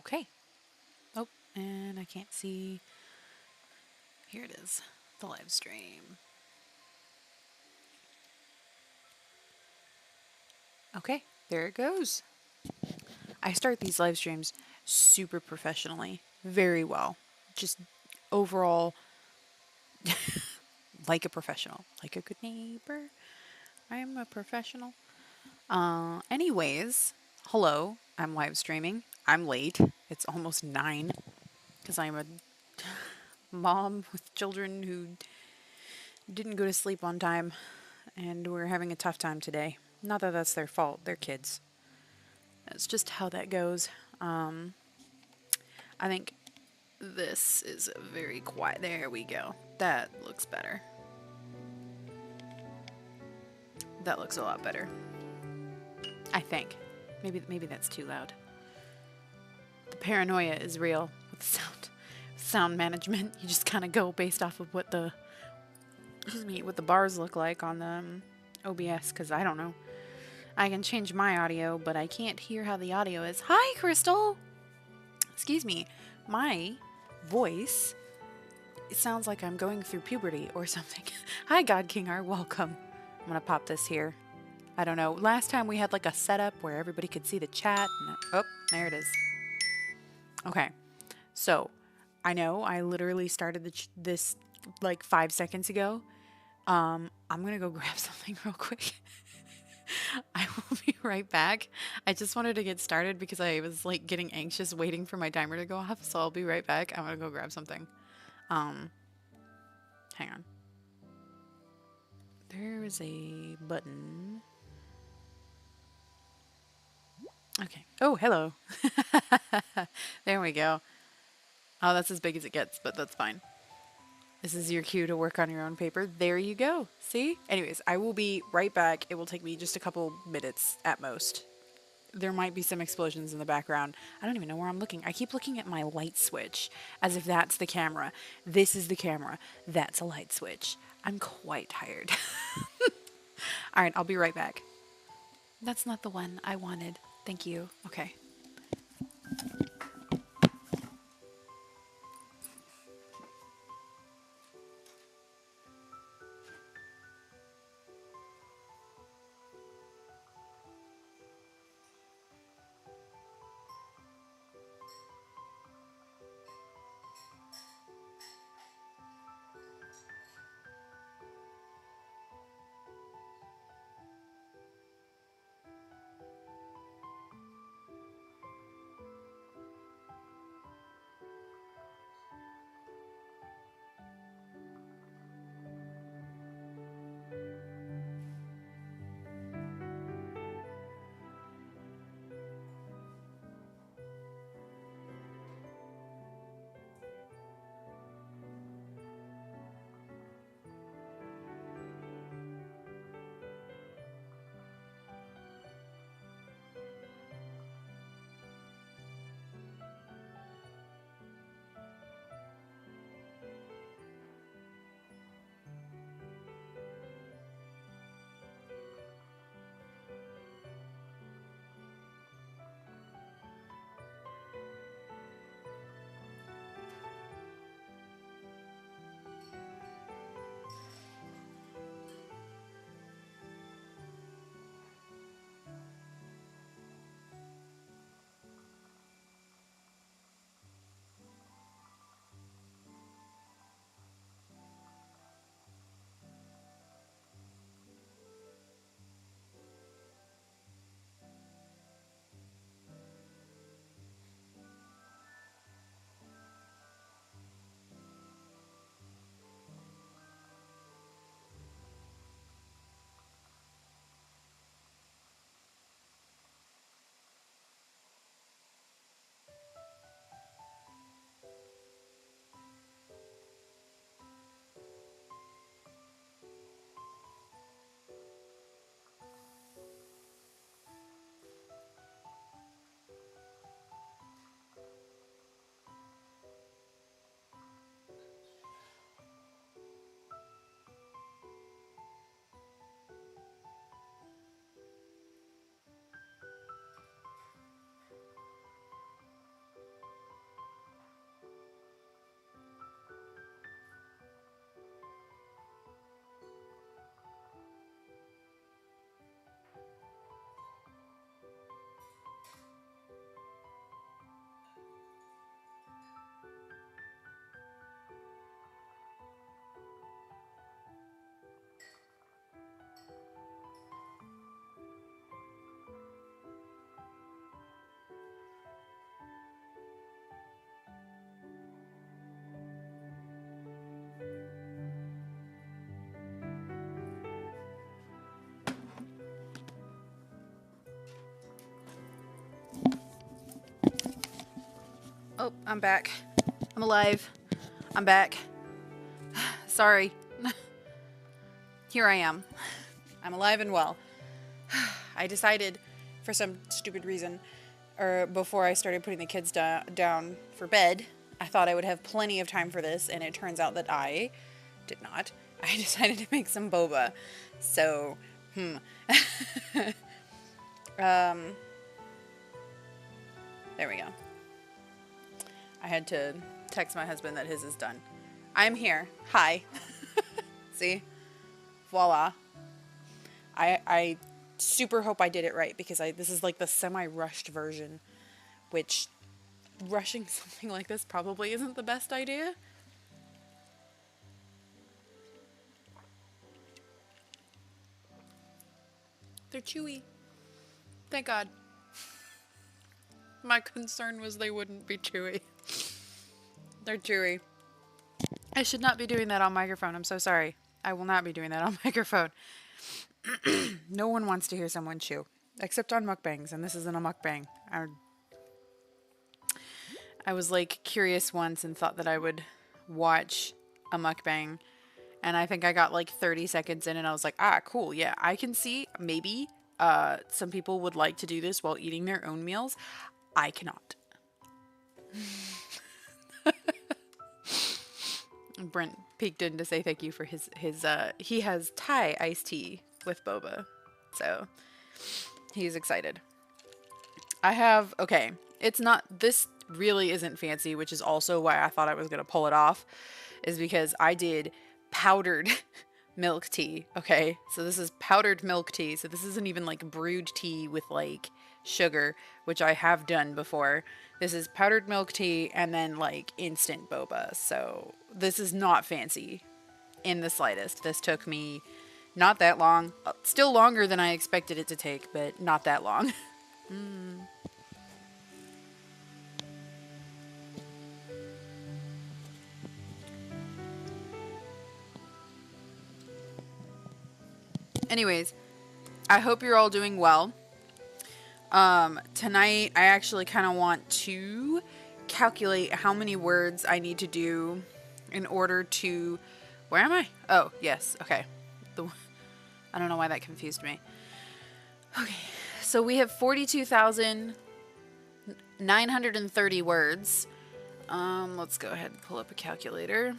Okay. Oh, and I can't see. Here it is, the live stream. Okay, there it goes. I start these live streams super professionally, very well. Just overall, like a professional, like a good neighbor. I am a professional. Anyways, hello, I'm live streaming. I'm late. It's almost 9 because I'm a mom with children who didn't go to sleep on time and we're having a tough time today. Not that that's their fault, they're kids. That's just how that goes. I think this is a very quiet. There we go. That looks better. That looks a lot better. I think. Maybe that's too loud. The paranoia is real with sound management. You just kind of go based off of what the what the bars look like on the OBS, because I don't know. I can change my audio, but I can't hear how the audio is. Hi, Crystal! Excuse me. My voice, it sounds like I'm going through puberty or something. Hi, God King R. Welcome. I'm going to pop this here. I don't know. Last time we had like a setup where everybody could see the chat. And, oh, there it is. Okay. So, I know I literally started this like 5 seconds ago. I'm going to go grab something real quick. I will be right back. I just wanted to get started because I was like getting anxious waiting for my timer to go off. So I'll be right back. I'm going to go grab something. Hang on. There is a button. Okay. Oh, hello. There we go. Oh, that's as big as it gets, but that's fine. This is your cue to work on your own paper. There you go. See? Anyways, I will be right back. It will take me just a couple minutes at most. There might be some explosions in the background. I don't even know where I'm looking. I keep looking at my light switch as if that's the camera. This is the camera. That's a light switch. I'm quite tired. All right, I'll be right back. That's not the one I wanted. Thank you. Okay. Oh, I'm back. I'm alive. I'm back. Sorry. Here I am. I'm alive and well. I decided, for some stupid reason, or before I started putting the kids down for bed, I thought I would have plenty of time for this, and it turns out that I did not. I decided to make some boba. So, there we go. I had to text my husband that his is done. I'm here. Hi. See? Voila. I super hope I did it right, because this is like the semi-rushed version, which rushing something like this probably isn't the best idea. They're chewy. Thank God. My concern was they wouldn't be chewy. They're chewy. I should not be doing that on microphone. I'm so sorry. I will not be doing that on microphone. No one wants to hear someone chew, except on mukbangs, and this isn't a mukbang. I was like curious once and thought that I would watch a mukbang, and I think I got like 30 seconds in and I was like, ah, cool, yeah, I can see maybe some people would like to do this while eating their own meals. I cannot. Brent peeked in to say thank you for his he has Thai iced tea with boba, so he's excited. Okay, it's not, this really isn't fancy, which is also why I thought I was gonna pull it off, is because I did powdered milk tea. Okay, so this is powdered milk tea, so this isn't even like brewed tea with like sugar, which I have done before. This is powdered milk tea and then like instant boba, so this is not fancy in the slightest. This took me not that long, still longer than I expected it to take, but not that long. Anyways, I hope you're all doing well. Tonight I actually kind of want to calculate how many words I need to do in order to, where am I? Oh, yes. Okay. I don't know why that confused me. Okay. So we have 42,930 words. Let's go ahead and pull up a calculator.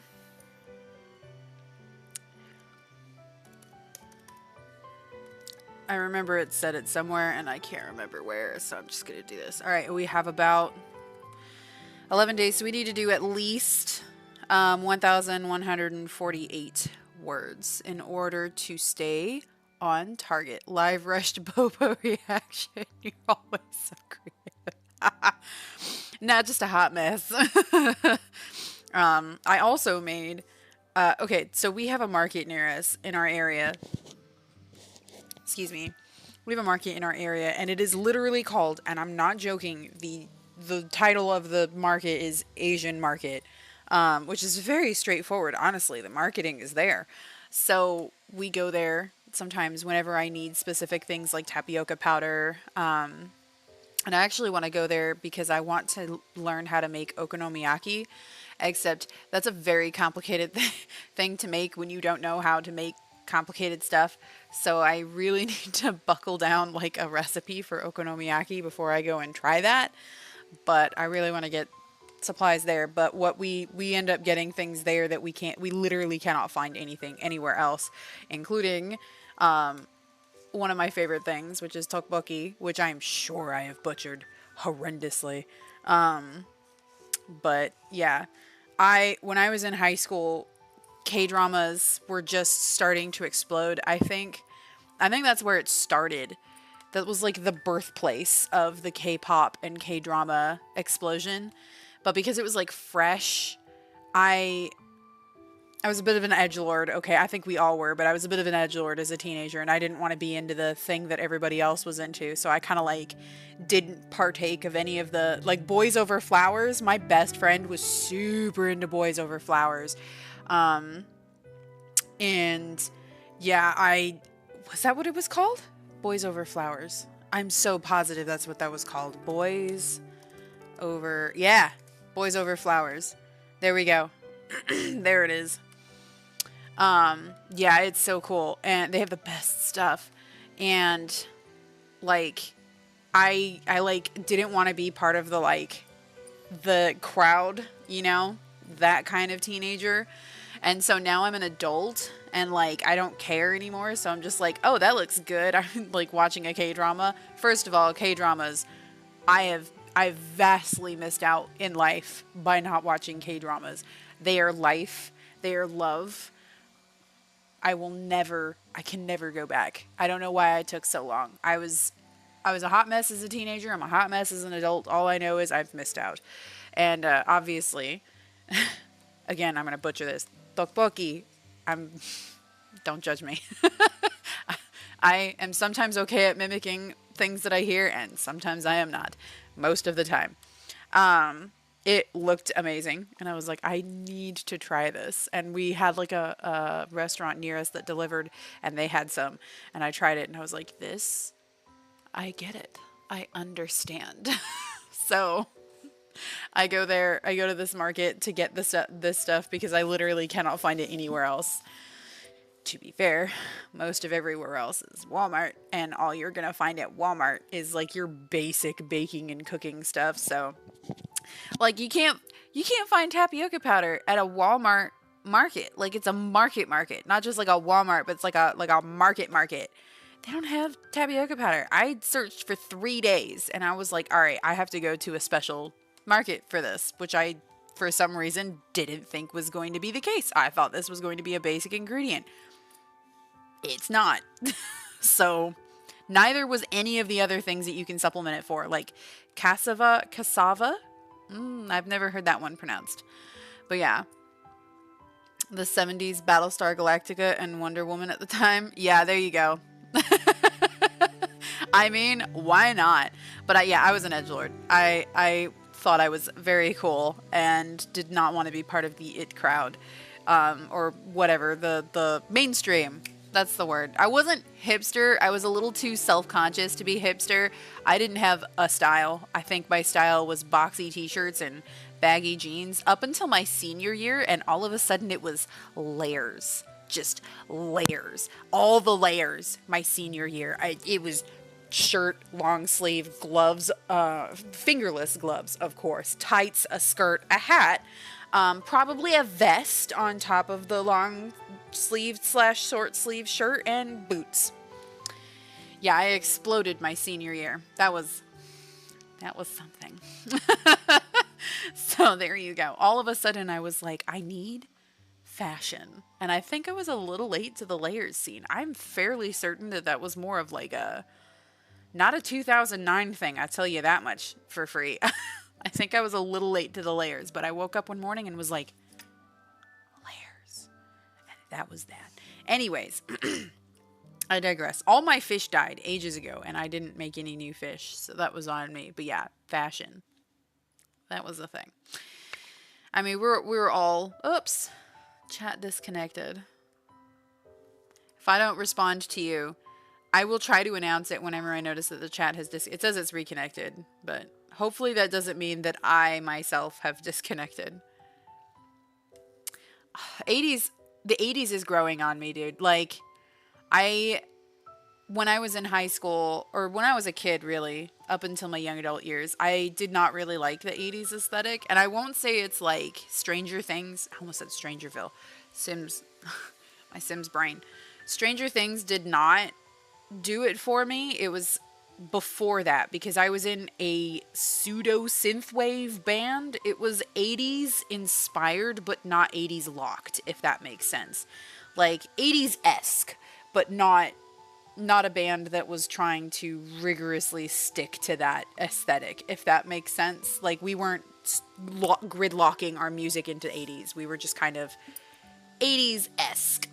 I remember it said it somewhere and I can't remember where, so I'm just going to do this. All right, we have about 11 days, so we need to do at least 1,148 words in order to stay on target. Live rushed boba reaction. You're always so creative. Not just a hot mess. I also made, okay, so we have a market near us in our area. Excuse me. We have a market in our area, and it is literally called, and I'm not joking, the title of the market is Asian Market, which is very straightforward. Honestly, the marketing is there. So we go there sometimes whenever I need specific things like tapioca powder. And I actually want to go there because I want to learn how to make okonomiyaki, except that's a very complicated thing to make when you don't know how to make complicated stuff. So I really need to buckle down like a recipe for okonomiyaki before I go and try that. But I really want to get supplies there. But what we end up getting things there that we literally cannot find anything anywhere else, including one of my favorite things, which is tteokbokki, which I'm sure I have butchered horrendously. But yeah, when I was in high school, K-dramas were just starting to explode. I think that's where it started. That was like the birthplace of the K-pop and K-drama explosion. But because it was like fresh, I was a bit of an edgelord. Okay, I think we all were, but I was a bit of an edgelord as a teenager, and I didn't want to be into the thing that everybody else was into. So I kind of like didn't partake of any of the like Boys Over Flowers. My best friend was super into Boys Over Flowers. And yeah, was that what it was called? Boys Over Flowers. I'm so positive that's what that was called. Boys Over, yeah. Boys Over Flowers. There we go. There it is. Yeah, it's so cool. And they have the best stuff. And like, I like didn't want to be part of the like the crowd, you know, that kind of teenager. And so now I'm an adult and like I don't care anymore. So I'm just like, oh, that looks good. I'm like watching a K-drama. First of all, K-dramas, I've vastly missed out in life by not watching K-dramas. They are life. They are love. I can never go back. I don't know why I took so long. I was a hot mess as a teenager. I'm a hot mess as an adult. All I know is I've missed out. And obviously, again, I'm going to butcher this. Tteokbokki. Don't judge me. I am sometimes okay at mimicking things that I hear, and sometimes I am not. Most of the time. It looked amazing, and I was like, I need to try this. And we had like a restaurant near us that delivered, and they had some, and I tried it, and I was like, this, I get it. I understand. So I go to this market to get this stuff because I literally cannot find it anywhere else. To be fair, most of everywhere else is Walmart, and all you're gonna find at Walmart is like your basic baking and cooking stuff. So like you can't find tapioca powder at a Walmart market. Like it's a market, not just like a Walmart, but it's like a market. They don't have tapioca powder. I searched for 3 days and I was like, all right, I have to go to a special market for this, which I, for some reason, didn't think was going to be the case. I thought this was going to be a basic ingredient. It's not. So neither was any of the other things that you can supplement it for, like cassava. I've never heard that one pronounced. But yeah, the 70s Battlestar Galactica and Wonder Woman at the time. Yeah, there you go. I mean, why not? But I was an edgelord. I thought I was very cool and did not want to be part of the it crowd, or whatever, the mainstream. That's the word. I wasn't hipster. I was a little too self-conscious to be hipster. I didn't have a style. I think my style was boxy t-shirts and baggy jeans up until my senior year, and all of a sudden it was layers. Just layers. All the layers my senior year. It was shirt, long sleeve, gloves, fingerless gloves, of course, tights, a skirt, a hat, probably a vest on top of the long sleeved / short sleeve shirt, and boots. Yeah, I exploded my senior year. That was something. So there you go. All of a sudden I was like, I need fashion. And I think I was a little late to the layers scene. I'm fairly certain that was more of like not a 2009 thing, I tell you that much for free. I think I was a little late to the layers, but I woke up one morning and was like, layers. And that was that. Anyways, I digress. All my fish died ages ago, and I didn't make any new fish, so that was on me. But yeah, fashion. That was the thing. I mean, we were all, oops, chat disconnected. If I don't respond to you, I will try to announce it whenever I notice that the chat has it says it's reconnected, but hopefully that doesn't mean that I myself have disconnected. The 80s is growing on me, dude. Like, when I was in high school, or when I was a kid, really, up until my young adult years, I did not really like the 80s aesthetic. And I won't say it's like Stranger Things. I almost said Strangerville. My Sims brain. Stranger Things did not do it for me. It was before that, because I was in a pseudo synthwave band. It was 80s inspired, but not 80s locked, if that makes sense. Like 80s-esque, but not a band that was trying to rigorously stick to that aesthetic, if that makes sense. Like, we weren't gridlocking our music into 80s. We were just kind of 80s-esque.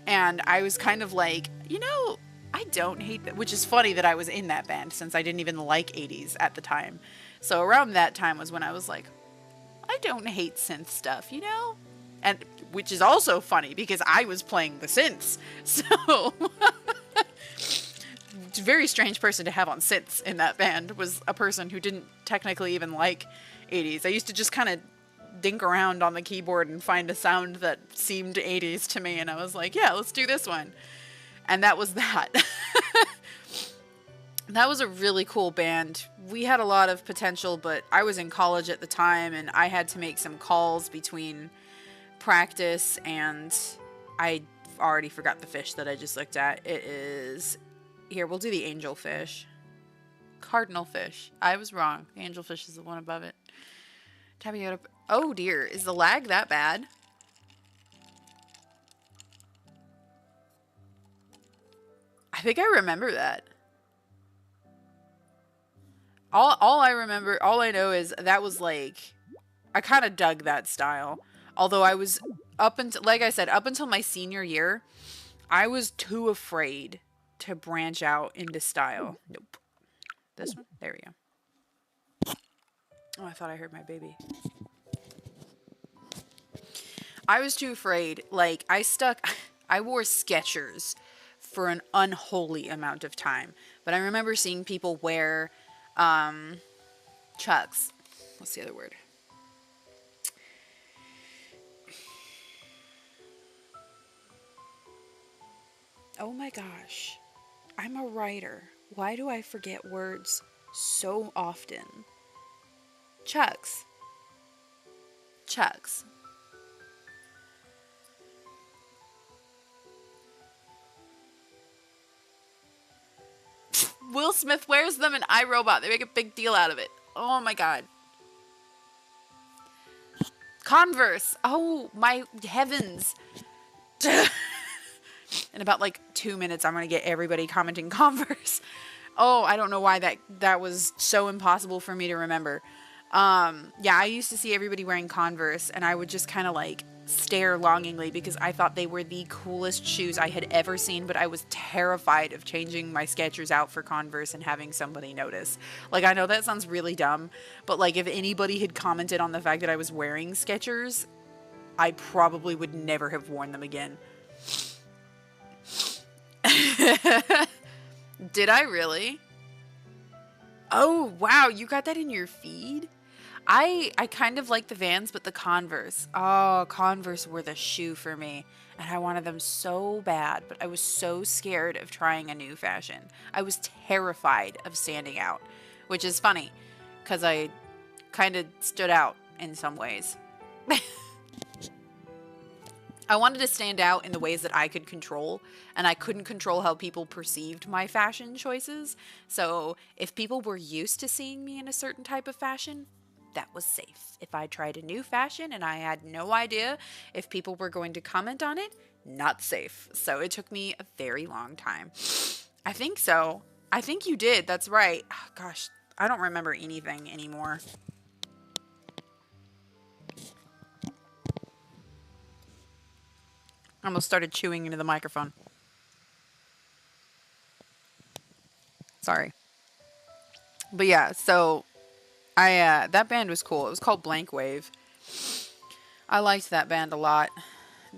And I was kind of like, I don't hate that, which is funny that I was in that band, since I didn't even like 80s at the time. So around that time was when I was like, I don't hate synth stuff, And which is also funny because I was playing the synths. So very strange person to have on synths in that band, was a person who didn't technically even like 80s. I used to just kind of dink around on the keyboard and find a sound that seemed 80s to me, and I was like, yeah, let's do this one. And that was that. That was a really cool band. We had a lot of potential, but I was in college at the time, and I had to make some calls between practice, and I already forgot the fish that I just looked at. It is... Here, we'll do the angelfish. Cardinal fish. I was wrong. The angelfish is the one above it. Tabiota. Oh dear, is the lag that bad? I think I remember that. All I remember, all I know is that was like, I kind of dug that style. Although I was, up until, like I said, up until my senior year, I was too afraid to branch out into style. Nope. This one? There we go. Oh, I thought I heard my baby. I was too afraid. Like, I wore Skechers for an unholy amount of time. But I remember seeing people wear, Chucks. What's the other word? Oh my gosh. I'm a writer. Why do I forget words so often? Chucks. Chucks. Will Smith wears them in iRobot. They make a big deal out of it. Oh my god. Converse. Oh my heavens. In about like 2 minutes, I'm going to get everybody commenting Converse. Oh, I don't know why that was so impossible for me to remember. Yeah, I used to see everybody wearing Converse, and I would just kind of like stare longingly because I thought they were the coolest shoes I had ever seen, but I was terrified of changing my Skechers out for Converse and having somebody notice. Like, I know that sounds really dumb, but like if anybody had commented on the fact that I was wearing Skechers, I probably would never have worn them again. Did I really? Oh, wow, you got that in your feed? I kind of like the Vans, but the Converse. Oh, Converse were the shoe for me. And I wanted them so bad, but I was so scared of trying a new fashion. I was terrified of standing out, which is funny, because I kind of stood out in some ways. I wanted to stand out in the ways that I could control, and I couldn't control how people perceived my fashion choices. So if people were used to seeing me in a certain type of fashion, that was safe. If I tried a new fashion and I had no idea if people were going to comment on it, not safe. So it took me a very long time. I think so. I think you did. That's right. Oh, gosh, I don't remember anything anymore. I almost started chewing into the microphone. Sorry. But yeah, so that band was cool. It was called Blank Wave. I liked that band a lot.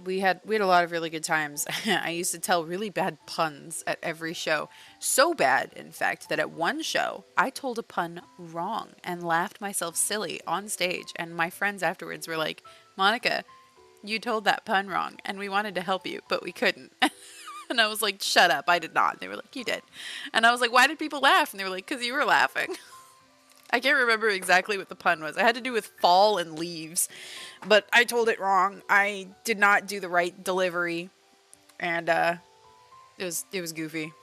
We had a lot of really good times. I used to tell really bad puns at every show. So bad, in fact, that at one show, I told a pun wrong and laughed myself silly on stage. And my friends afterwards were like, Monica, you told that pun wrong, and we wanted to help you, but we couldn't. And I was like, shut up, I did not. They were like, you did. And I was like, why did people laugh? And they were like, because you were laughing. I can't remember exactly what the pun was. It had to do with fall and leaves, but I told it wrong. I did not do the right delivery, and it was goofy.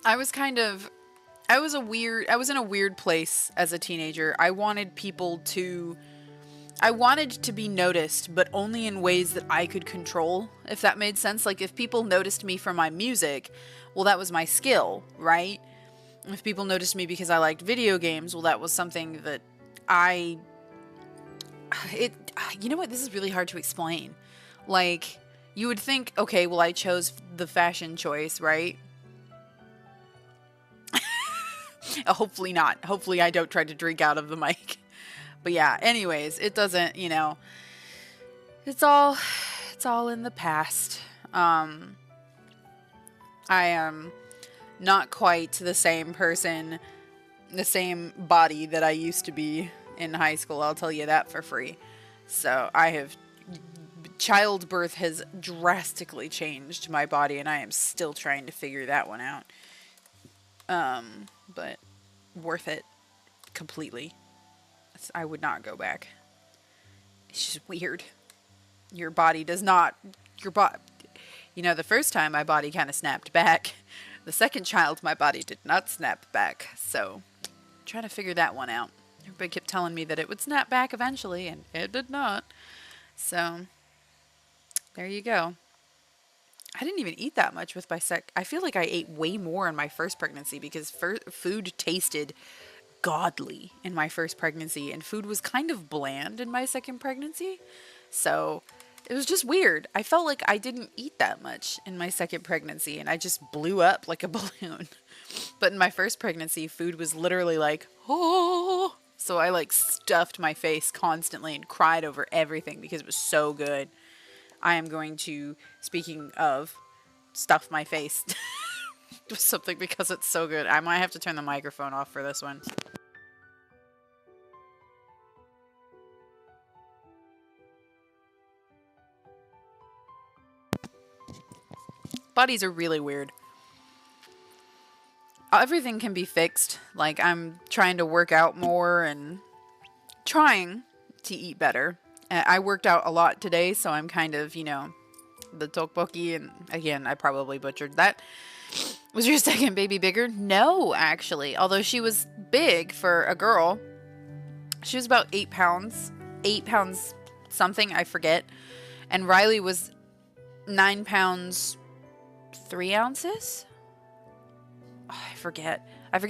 I was in a weird place as a teenager. I wanted to be noticed, but only in ways that I could control, if that made sense. Like, if people noticed me for my music, well, that was my skill, right? If people noticed me because I liked video games, well, that was something that you know what? This is really hard to explain. Like, you would think, okay, well, I chose the fashion choice, right? Hopefully not. Hopefully I don't try to drink out of the mic. But yeah, anyways, it doesn't, you know, it's all in the past. I am not quite the same person, the same body that I used to be in high school. I'll tell you that for free. So childbirth has drastically changed my body, and I am still trying to figure that one out. But worth it completely. I would not go back. It's just weird. Your body does not, you know, the first time my body kind of snapped back. The second child, my body did not snap back. So, I'm trying to figure that one out. Everybody kept telling me that it would snap back eventually, and it did not. So, there you go. I didn't even eat that much with my I feel like I ate way more in my first pregnancy because food tasted godly in my first pregnancy, and food was kind of bland in my second pregnancy. So it was just weird. I felt like I didn't eat that much in my second pregnancy, and I just blew up like a balloon. But in my first pregnancy, food was literally like, oh. So I like stuffed my face constantly and cried over everything because it was so good. I am going to, speaking of, stuff my face with something because it's so good. I might have to turn the microphone off for this one. Bodies are really weird. Everything can be fixed. Like, I'm trying to work out more and trying to eat better. I worked out a lot today, so I'm kind of, you know, the tteokbokki, and again, I probably butchered that. Was your second baby bigger? No, actually. Although she was big for a girl. She was about 8 pounds. 8 pounds something, I forget. And Riley was 9 pounds 3 ounces? Oh, I forget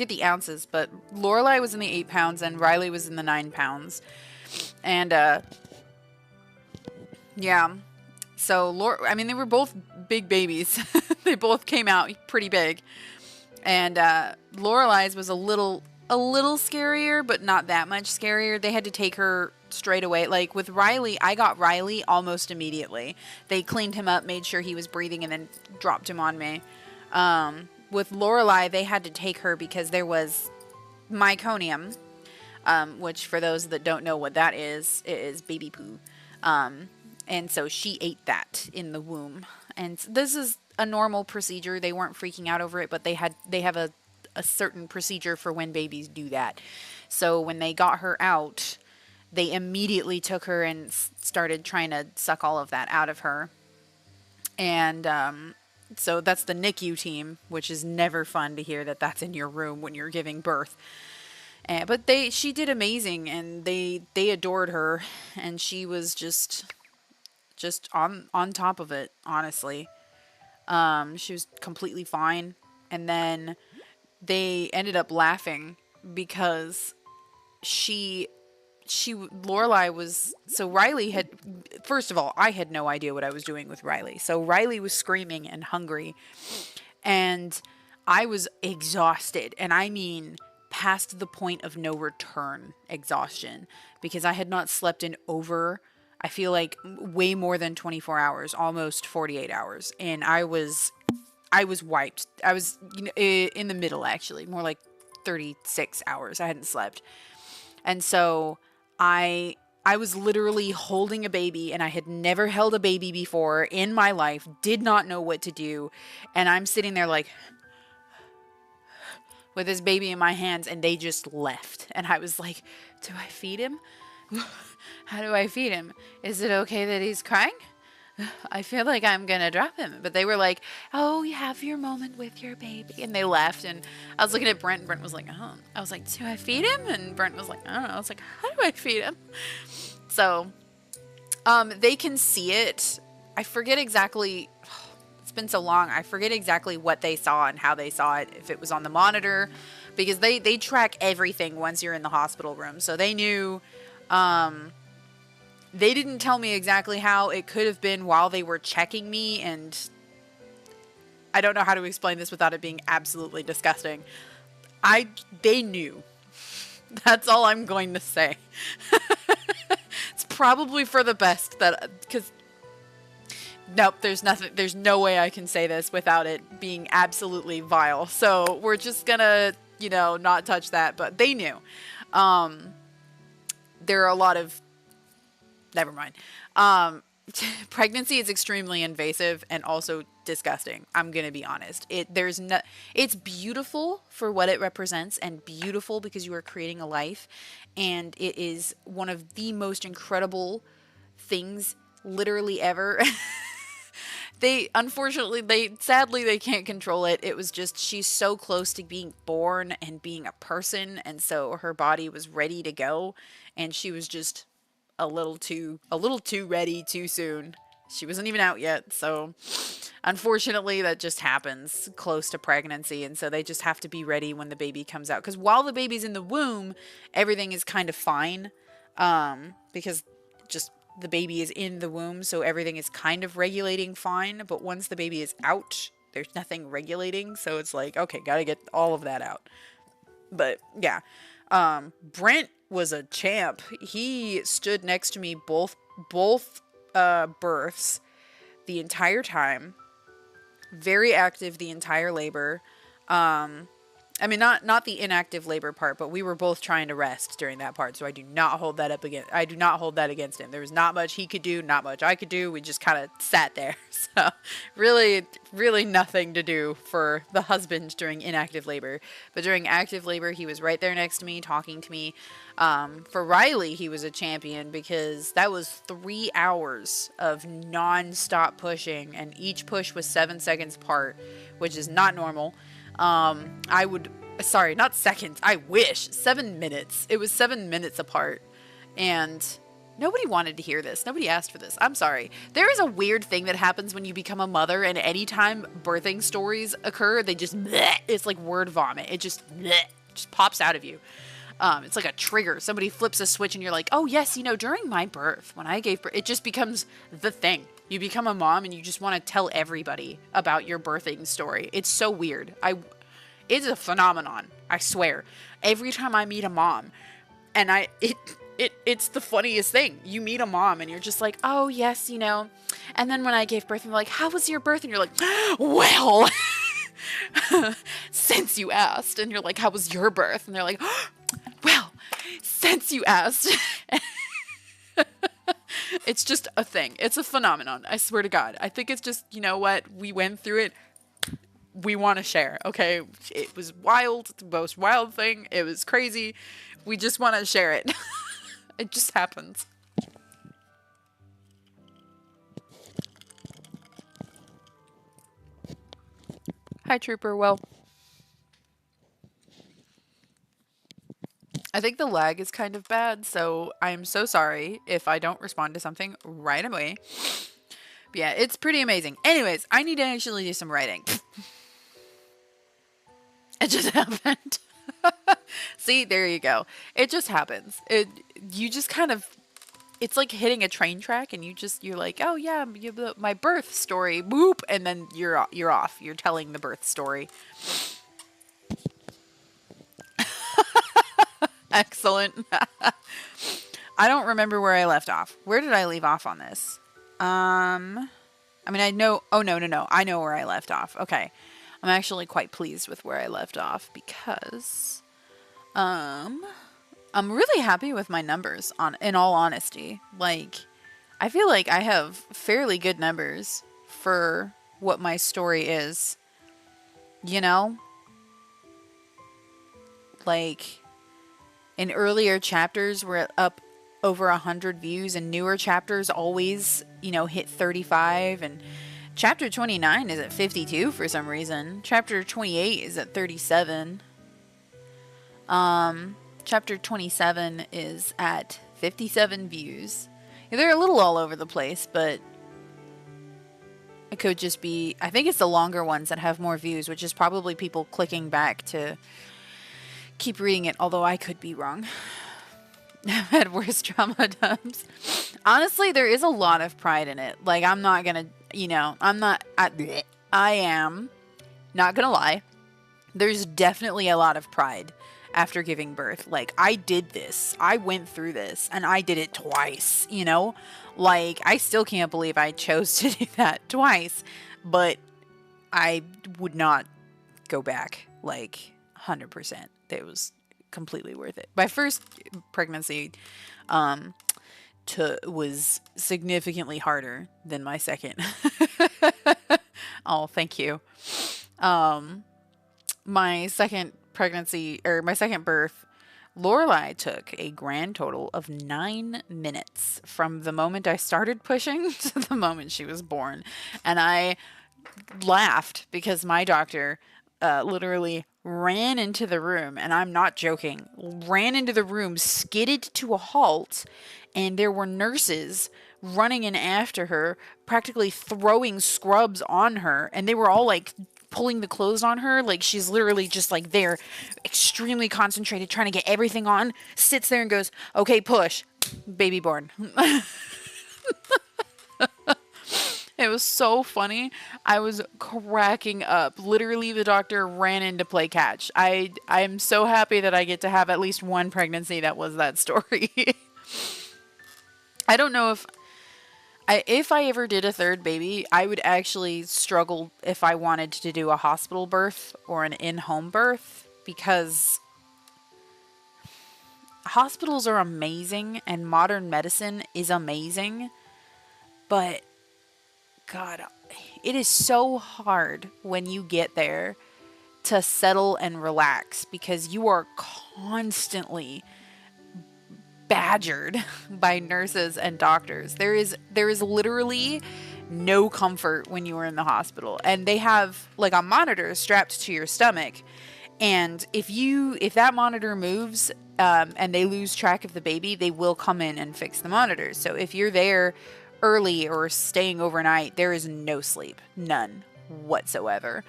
the ounces, but Lorelai was in the 8 pounds and Riley was in the 9 pounds. And, yeah. So, I mean, they were both big babies. They both came out pretty big. And, Lorelai's was a little scarier, but not that much scarier. They had to take her straight away. Like, with Riley, I got Riley almost immediately. They cleaned him up, made sure he was breathing, and then dropped him on me. With Lorelai, they had to take her because there was meconium, which for those that don't know what that is, it is baby poo. And so she ate that in the womb. And this is a normal procedure. They weren't freaking out over it, but they have a certain procedure for when babies do that. So when they got her out, they immediately took her and started trying to suck all of that out of her. And, so that's the NICU team, which is never fun to hear that that's in your room when you're giving birth. But she did amazing, and they adored her, and she was just on top of it, honestly. She was completely fine. And then they ended up laughing because Lorelai was, so Riley had, first of all, I had no idea what I was doing with Riley. So Riley was screaming and hungry, and I was exhausted. And I mean, past the point of no return exhaustion, because I had not slept in over, I feel like, way more than 24 hours, almost 48 hours. And I was wiped. I was, you know, in the middle, actually, more like 36 hours. I hadn't slept. And so I was literally holding a baby, and I had never held a baby before in my life, did not know what to do. And I'm sitting there like with this baby in my hands, and they just left. And I was like, do I feed him? How do I feed him? Is it okay that he's crying? I feel like I'm going to drop him. But they were like, oh, you have your moment with your baby. And they left. And I was looking at Brent, and Brent was like, oh. I was like, do I feed him? And Brent was like, I don't know. I was like, how do I feed him? So, they can see it. I forget exactly. It's been so long. I forget exactly what they saw and how they saw it. If it was on the monitor. Because they track everything once you're in the hospital room. So they knew. They didn't tell me exactly how. It could have been while they were checking me, and I don't know how to explain this without it being absolutely disgusting. They knew. That's all I'm going to say. It's probably for the best because nope, there's no way I can say this without it being absolutely vile. So we're just gonna, not touch that, but they knew. There are a lot of, never mind. Pregnancy is extremely invasive and also disgusting. I'm gonna be honest. It's beautiful for what it represents and beautiful because you are creating a life, and it is one of the most incredible things literally ever. Sadly they can't control it. It was just, she's so close to being born and being a person, and so her body was ready to go, and she was just a little too ready too soon. She wasn't even out yet, so unfortunately that just happens close to pregnancy, and so they just have to be ready when the baby comes out, because while the baby's in the womb, everything is kind of fine, because just the baby is in the womb, so everything is kind of regulating fine, but once the baby is out, there's nothing regulating, so it's like, okay, gotta get all of that out. But yeah, Brent was a champ. He stood next to me both births the entire time, very active the entire labor. I mean, not the inactive labor part, but we were both trying to rest during that part, so I do not hold that against him. There was not much he could do, not much I could do. We just kind of sat there. So really, really nothing to do for the husband during inactive labor. But during active labor, he was right there next to me, talking to me. For Riley, he was a champion because that was 3 hours of non-stop pushing, and each push was 7 seconds apart, which is not normal. Not seconds. I wish 7 minutes. It was 7 minutes apart, and nobody wanted to hear this. Nobody asked for this. I'm sorry. There is a weird thing that happens when you become a mother, and anytime birthing stories occur, they just, bleh, it's like word vomit. It just, bleh, just pops out of you. It's like a trigger. Somebody flips a switch and you're like, oh yes, during my birth, when I gave birth, it just becomes the thing. You become a mom and you just want to tell everybody about your birthing story. It's so weird. It's a phenomenon. I swear. Every time I meet a mom, and it's the funniest thing. You meet a mom and you're just like, oh yes, and then when I gave birth, and they're like, how was your birth? And you're like, well, since you asked. And you're like, how was your birth? And they're like, well, since you asked. It's just a thing. It's a phenomenon. I swear to God. I think it's just, what? We went through it. We want to share. Okay. It was wild. It's the most wild thing. It was crazy. We just want to share it. It just happens. Hi, Trooper. Well, I think the lag is kind of bad, so I'm so sorry if I don't respond to something right away. But yeah, it's pretty amazing. Anyways, I need to actually do some writing. It just happened. See, there you go. It just happens. You just kind of, it's like hitting a train track, and you're like, oh yeah, my birth story, boop, and then you're off. You're telling the birth story. Excellent. I don't remember where I left off. Where did I leave off on this? I mean, I know. Oh, no. I know where I left off. Okay. I'm actually quite pleased with where I left off because, I'm really happy with my numbers in all honesty. Like, I feel like I have fairly good numbers for what my story is, like, in earlier chapters, we're up over 100 views, and newer chapters always, hit 35, and chapter 29 is at 52 for some reason. Chapter 28 is at 37. Chapter 27 is at 57 views. Yeah, they're a little all over the place, but it could just be, I think it's the longer ones that have more views, which is probably people clicking back to keep reading it, although I could be wrong. I've had worse trauma dumps. Honestly, there is a lot of pride in it. Like, I'm not gonna, I am not gonna lie. There's definitely a lot of pride after giving birth. Like, I did this, I went through this, and I did it twice, you know? Like, I still can't believe I chose to do that twice, but I would not go back, like, 100%. It was completely worth it. My first pregnancy was significantly harder than my second. Oh, thank you. My second pregnancy, or my second birth, Lorelai took a grand total of 9 minutes from the moment I started pushing to the moment she was born. And I laughed because my doctor literally ran into the room, and I'm not joking, ran into the room, skidded to a halt, and there were nurses running in after her, practically throwing scrubs on her, and they were all like pulling the clothes on her, like she's literally just like there, extremely concentrated, trying to get everything on, sits there and goes, okay, push, baby born. It was so funny. I was cracking up. Literally, the doctor ran in to play catch. I'm so happy that I get to have at least one pregnancy that was that story. I don't know if I ever did a third baby, I would actually struggle if I wanted to do a hospital birth or an in-home birth, because hospitals are amazing and modern medicine is amazing, but God, it is so hard when you get there to settle and relax, because you are constantly badgered by nurses and doctors. There is literally no comfort when you are in the hospital, and they have like a monitor strapped to your stomach, and if that monitor moves and they lose track of the baby, they will come in and fix the monitor. So if you're there early or staying overnight, there is no sleep, none whatsoever.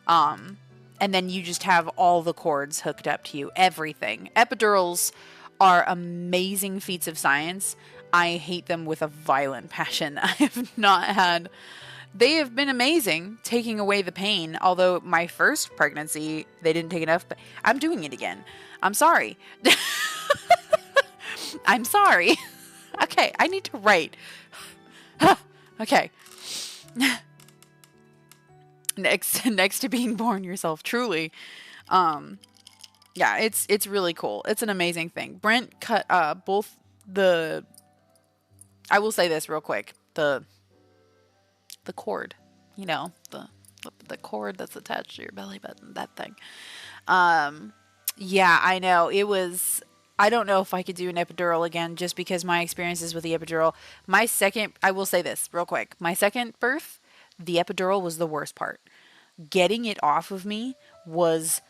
And then you just have all the cords hooked up to you, everything. Epidurals are amazing feats of science. I hate them with a violent passion. They have been amazing, taking away the pain. Although my first pregnancy, they didn't take enough, but I'm doing it again. I'm sorry. I'm sorry. Okay, I need to write. Okay. Next to being born yourself, truly. Yeah, it's really cool. It's an amazing thing. Brent cut both the, I will say this real quick, the cord, you know, the cord that's attached to your belly button, that thing. Yeah, I know. I don't know if I could do an epidural again, just because my experiences with the epidural. I will say this real quick. My second birth, the epidural was the worst part. Getting it off of me was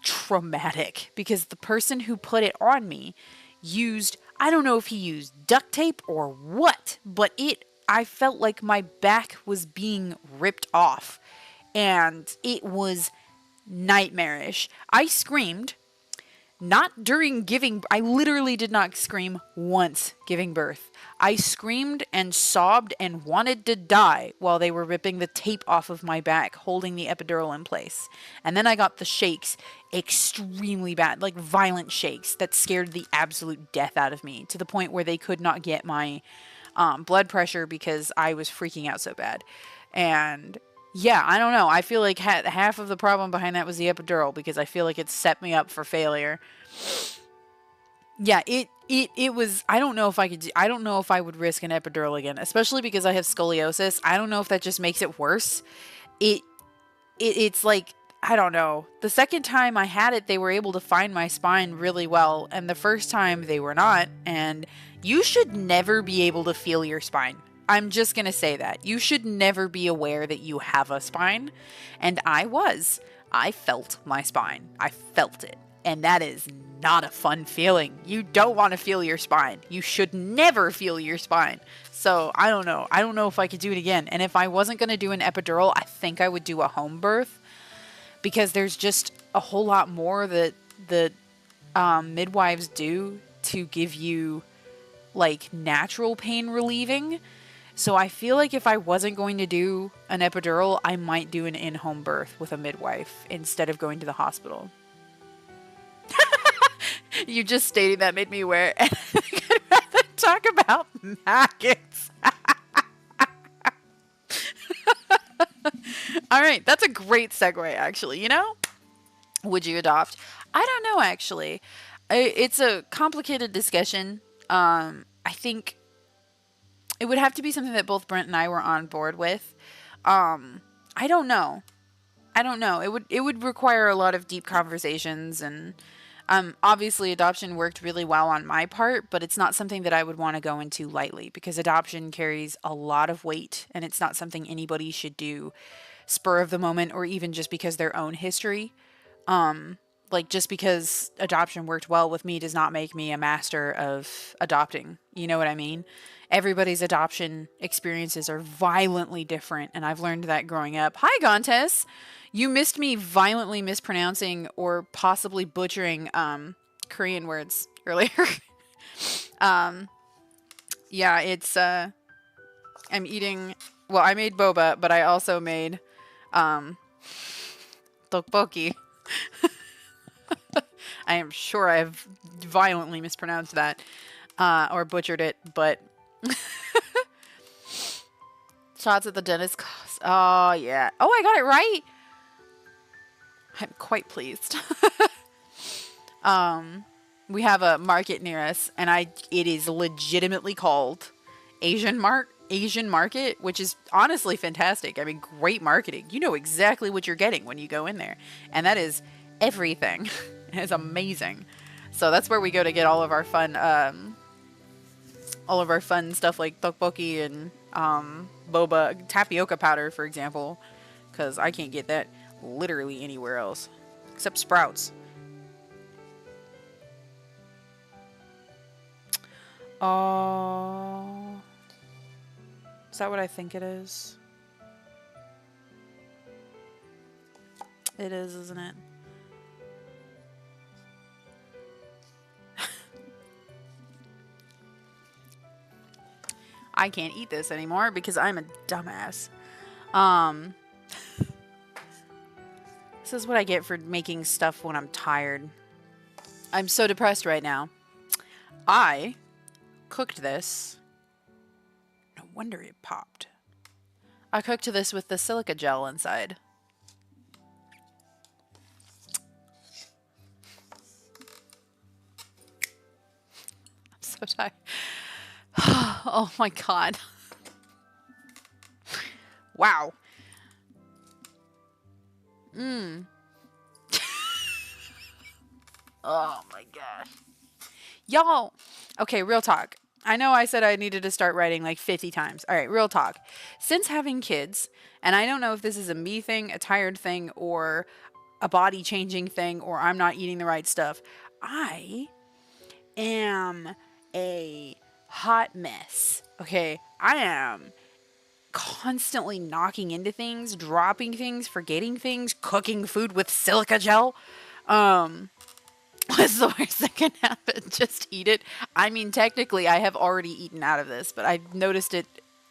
traumatic, because the person who put it on me I don't know if he used duct tape or what, but I felt like my back was being ripped off, and it was nightmarish. I screamed. Not during I literally did not scream once giving birth. I screamed and sobbed and wanted to die while they were ripping the tape off of my back, holding the epidural in place. And then I got the shakes, extremely bad, like violent shakes that scared the absolute death out of me, to the point where they could not get my blood pressure because I was freaking out so bad. And yeah, I don't know. I feel like half of the problem behind that was the epidural, because I feel like it set me up for failure. Yeah, it was, I don't know if I would risk an epidural again, especially because I have scoliosis. I don't know if that just makes it worse. It's like, I don't know. The second time I had it, they were able to find my spine really well, and the first time they were not, and you should never be able to feel your spine. I'm just going to say that. You should never be aware that you have a spine. And I felt my spine. I felt it. And that is not a fun feeling. You don't want to feel your spine. You should never feel your spine. So I don't know. I don't know if I could do it again. And if I wasn't going to do an epidural, I think I would do a home birth, because there's just a whole lot more that midwives do to give you like natural pain relieving. So I feel like if I wasn't going to do an epidural, I might do an in-home birth with a midwife instead of going to the hospital. You just stating that made me aware. And I think I'd rather talk about maggots. All right, that's a great segue, actually. You know, would you adopt? I don't know, actually. It's a complicated discussion. I think it would have to be something that both Brent and I were on board with. I don't know. I don't know. It would require a lot of deep conversations, and obviously adoption worked really well on my part, but it's not something that I would want to go into lightly because adoption carries a lot of weight, and it's not something anybody should do spur of the moment or even just because their own history. Like just because adoption worked well with me does not make me a master of adopting. You know what I mean? Everybody's adoption experiences are violently different, and I've learned that growing up. Hi, Gontes. You missed me violently mispronouncing or possibly butchering Korean words earlier. Yeah, it's I'm eating. Well, I made boba, but I also made tteokbokki. I am sure I've violently mispronounced that or butchered it, but shots at the dentist. Oh, yeah. Oh, I got it right. I'm quite pleased. We have a market near us, and it is legitimately called Asian Market, which is honestly fantastic. I mean, great marketing. You know exactly what you're getting when you go in there, and that is everything. It's amazing. So that's where we go to get all of our fun stuff like tteokbokki and boba, tapioca powder, for example, because I can't get that literally anywhere else except Sprouts. Oh, is that what I think it is? It is, isn't it? I can't eat this anymore because I'm a dumbass. This is what I get for making stuff when I'm tired. I'm so depressed right now. I cooked this. No wonder it popped. I cooked this with the silica gel inside. I'm so tired. Oh my god. Wow. Oh my gosh. Y'all. Okay, real talk. I know I said I needed to start writing like 50 times. All right, real talk. Since having kids, and I don't know if this is a me thing, a tired thing, or a body changing thing, or I'm not eating the right stuff, I am a hot mess. Okay, I am constantly knocking into things, dropping things, forgetting things, cooking food with silica gel. What's the worst that can happen? Just eat it. I mean, technically, I have already eaten out of this, but I noticed it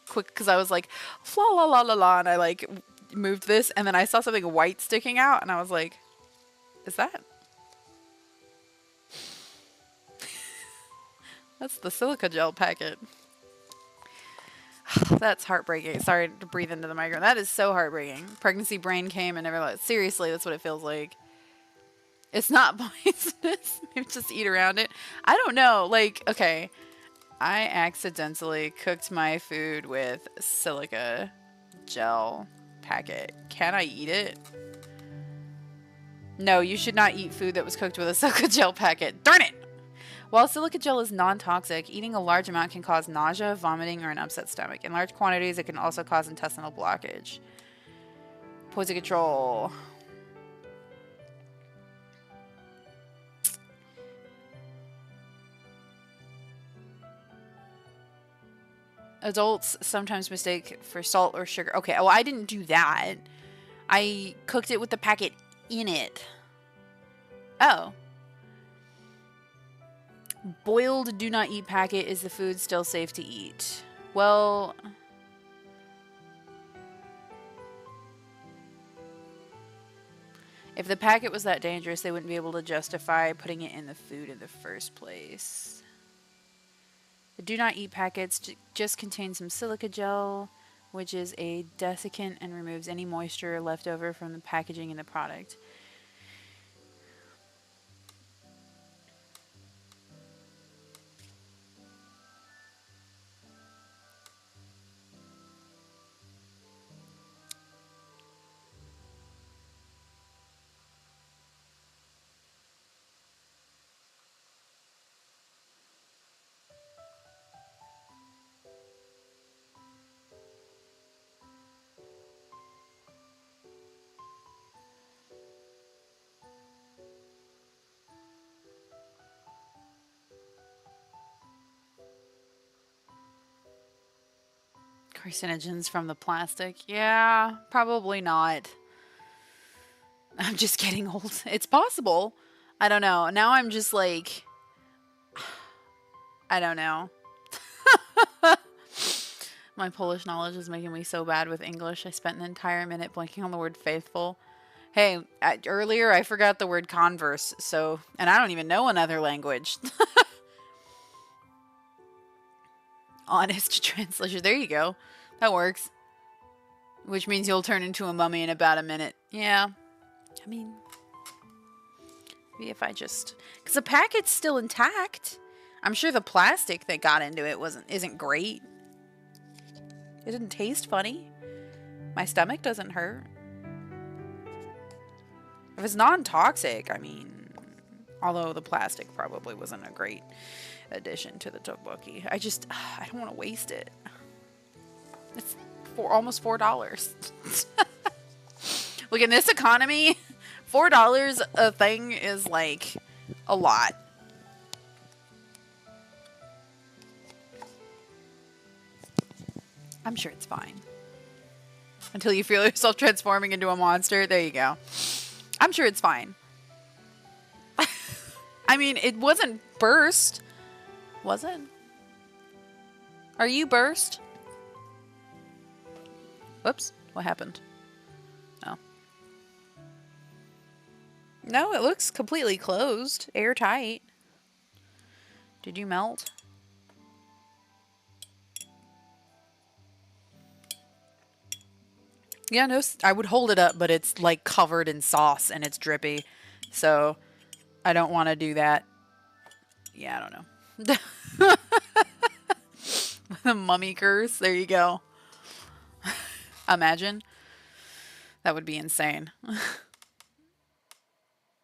quick because I was like, la la la la la, and I like moved this, and then I saw something white sticking out, and I was like, is that? That's the silica gel packet. That's heartbreaking. Sorry to breathe into the microphone. That is so heartbreaking. Pregnancy brain came and never left. Seriously, that's what it feels like. It's not poisonous. Maybe just eat around it. I don't know. Like, okay. I accidentally cooked my food with silica gel packet. Can I eat it? No, you should not eat food that was cooked with a silica gel packet. Darn it! While silica gel is non-toxic, eating a large amount can cause nausea, vomiting, or an upset stomach. In large quantities, it can also cause intestinal blockage. Poison control. Adults sometimes mistake for salt or sugar. Okay, well, I didn't do that. I cooked it with the packet in it. Oh. Boiled do not eat packet. Is the food still safe to eat? Well, If the packet was that dangerous, they wouldn't be able to justify putting it in the food in the first place. The do not eat packets just contain some silica gel, which is a desiccant and removes any moisture left over from the packaging in the product. Carcinogens from the plastic? Yeah, probably not. I'm just getting old. It's possible. I don't know. Now I'm just like, I don't know. My Polish knowledge is making me so bad with English. I spent an entire minute blanking on the word faithful. Hey, earlier I forgot the word converse, so, and I don't even know another language. Honest translation. There you go. That works. Which means you'll turn into a mummy in about a minute. Yeah. I mean, maybe if I just... Because the packet's still intact. I'm sure the plastic that got into it isn't great. It didn't taste funny. My stomach doesn't hurt. If it's non-toxic, I mean... Although the plastic probably wasn't a great addition to the tteokbokki. I don't want to waste it. It's almost $4. Look, in this economy, $4 a thing is like a lot. I'm sure it's fine. Until you feel yourself transforming into a monster. There you go. I'm sure it's fine. I mean, it wasn't burst. Was it? Are you burst? Whoops. What happened? Oh. No, it looks completely closed. Airtight. Did you melt? Yeah, no, I would hold it up, but it's like covered in sauce and it's drippy. So I don't want to do that. Yeah, I don't know. The mummy curse. There you go. Imagine. That would be insane. A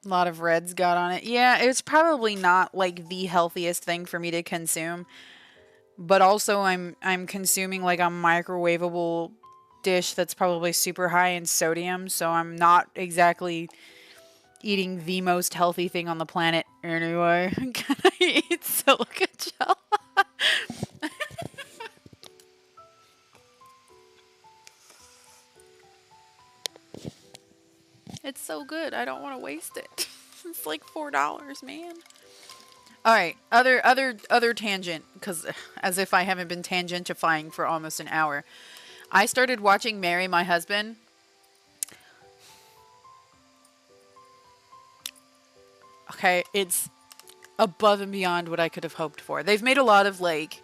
lot of reds got on it. Yeah, it's probably not like the healthiest thing for me to consume. But also I'm consuming like a microwavable dish that's probably super high in sodium, so I'm not exactly eating the most healthy thing on the planet anyway. Can I eat silica gel? It's so good. I don't want to waste it. It's like $4, man. All right, other tangent, because as if I haven't been tangentifying for almost an hour. I started watching Marry My Husband. Okay, it's above and beyond what I could have hoped for. They've made a lot of like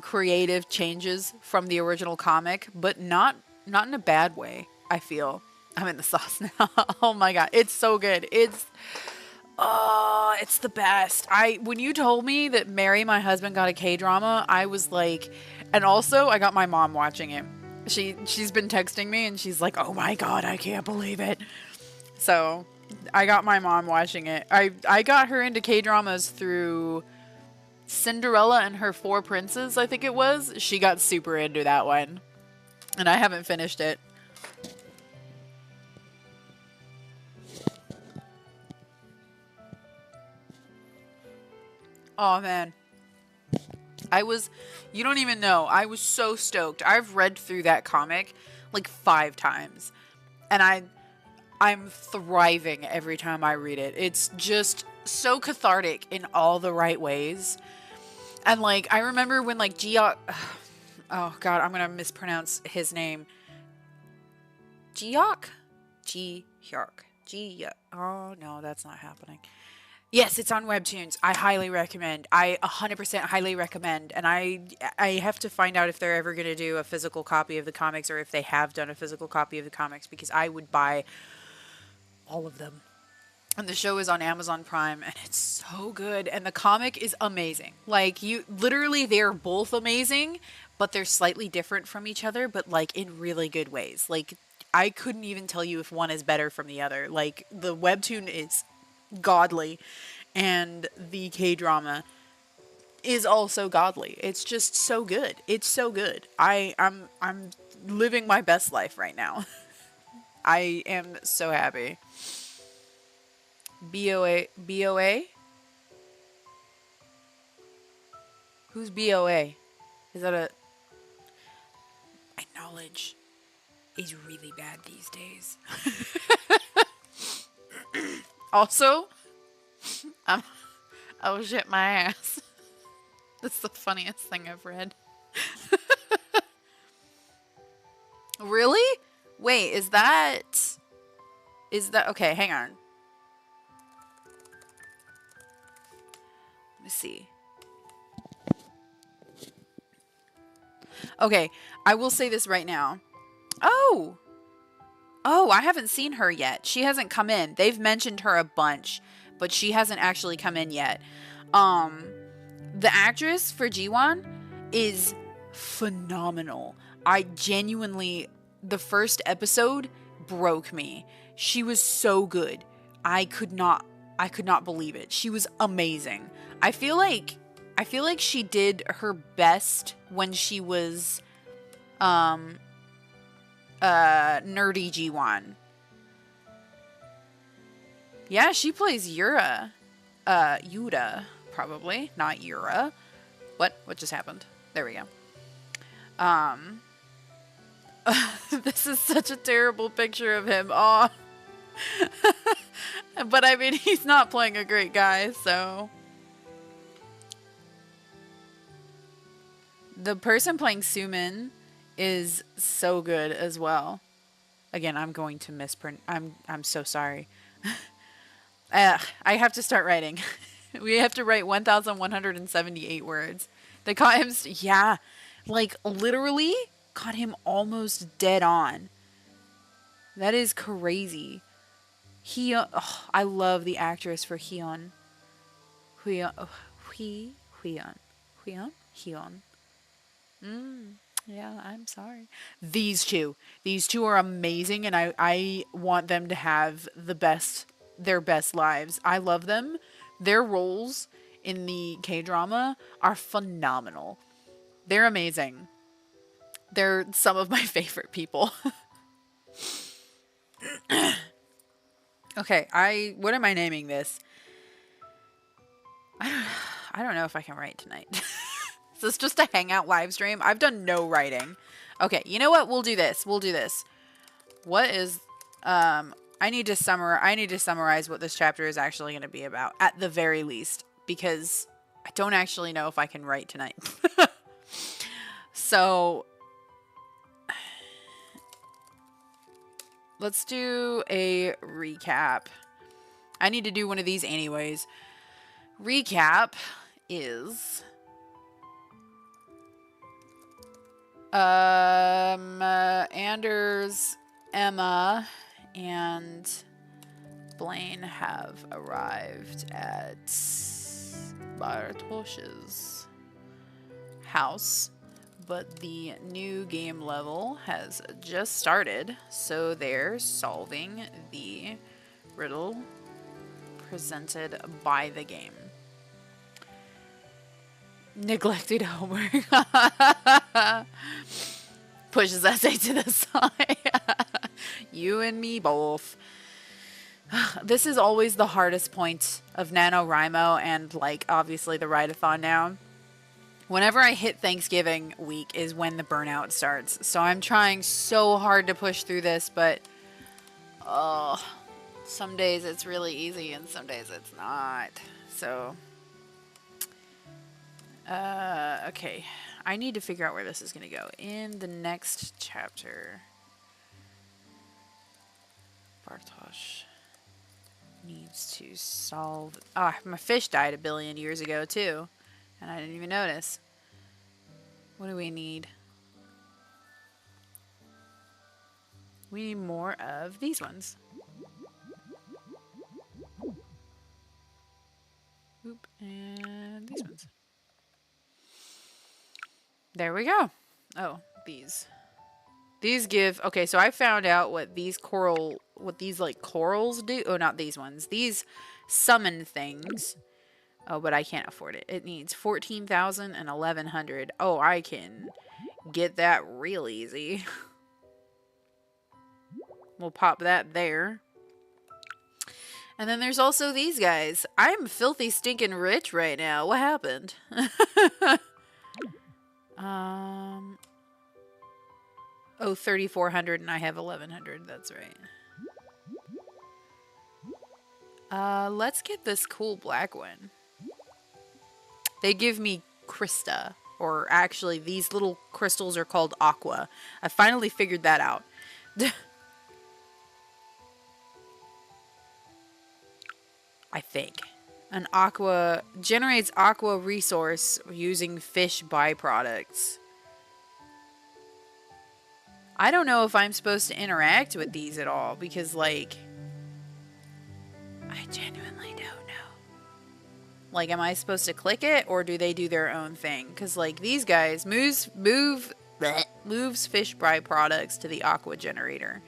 creative changes from the original comic, but not in a bad way, I feel. I'm in the sauce now. Oh my god, it's so good. It's the best. When you told me that Marry My Husband got a K-drama, I was like, and also I got my mom watching it. She's been texting me and she's like, "Oh my god, I can't believe it." So, I got my mom watching it. I got her into K-dramas through Cinderella and Her Four Princes, I think it was. She got super into that one. And I haven't finished it. Oh man. You don't even know. I was so stoked. I've read through that comic like 5 times. And I'm thriving every time I read it. It's just so cathartic in all the right ways. And like, I remember when like Jiok, oh god, I'm going to mispronounce his name. Jiok? Ji-hyuk. Oh, no, that's not happening. Yes, it's on Webtoons. I highly recommend. I 100% highly recommend. And I have to find out if they're ever going to do a physical copy of the comics or if they have done a physical copy of the comics because I would buy all of them. And the show is on Amazon Prime and it's so good. And the comic is amazing. Like, you literally, they're both amazing, but they're slightly different from each other, but like in really good ways. Like, I couldn't even tell you if one is better from the other. Like, the webtoon is godly and the K-drama is also godly. It's just so good. It's so good. I'm living my best life right now. I am so happy. BOA? BOA? Who's BOA? Is that a... My knowledge is really bad these days. Also, oh shit my ass. That's the funniest thing I've read. Really? Wait, is that... Okay, hang on. Let me see. Okay, I will say this right now. Oh! Oh, I haven't seen her yet. She hasn't come in. They've mentioned her a bunch, but she hasn't actually come in yet. The actress for Jiwon is phenomenal. I genuinely, the first episode broke me. She was so good. I could not believe it. She was amazing. I feel like she did her best when she was nerdy Jiwon. Yeah, she plays Yura. Yuda, probably, not Yura. What just happened? There we go. This is such a terrible picture of him. Oh. But I mean, he's not playing a great guy, so. The person playing Sumin is so good as well. Again, I'm going to misprint. I'm so sorry. I have to start writing. We have to write 1,178 words. They caught him. Yeah, like literally caught him almost dead on. That is crazy. I love the actress for Hyun. Hyun. Yeah, I'm sorry. These two are amazing, and I want them to have their best lives. I love them. Their roles in the K-drama are phenomenal. They're amazing. They're some of my favorite people. Okay, what am I naming this? I don't know if I can write tonight. Is this just a hangout live stream? I've done no writing. Okay, you know what? We'll do this. What is I need to summarize what this chapter is actually going to be about at the very least, because I don't actually know if I can write tonight. So let's do a recap. I need to do one of these anyways. Recap is Anders, Emma, and Blaine have arrived at Bartosz's house, but the new game level has just started, so they're solving the riddle presented by the game. Neglected homework. Pushes essay to the side. You and me both. This is always the hardest point of NaNoWriMo and, like, obviously the Writathon now. Whenever I hit Thanksgiving week is when the burnout starts. So I'm trying so hard to push through this, but some days it's really easy and some days it's not. So okay. I need to figure out where this is going to go in the next chapter. Bartosz. needs to solve... Oh, my fish died 1 billion years ago, too. And I didn't even notice. What do we need? We need more of these ones. Oop, and these ones. There we go. Oh, these. These give... Okay, so I found out what these like corals do. Oh, not these ones. These summon things. Oh, but I can't afford it. It needs 14,000 and 1,100. Oh, I can get that real easy. We'll pop that there. And then there's also these guys. I'm filthy stinking rich right now. What happened? Oh, 3,400 and I have 1,100. That's right. Let's get this cool black one. They give me Krista. Or actually, these little crystals are called aqua. I finally figured that out. I think. An aqua generates aqua resource using fish byproducts. I don't know if I'm supposed to interact with these at all because, like, I genuinely don't know. Like, am I supposed to click it or do they do their own thing? Because, like, these guys moves fish byproducts to the aqua generator.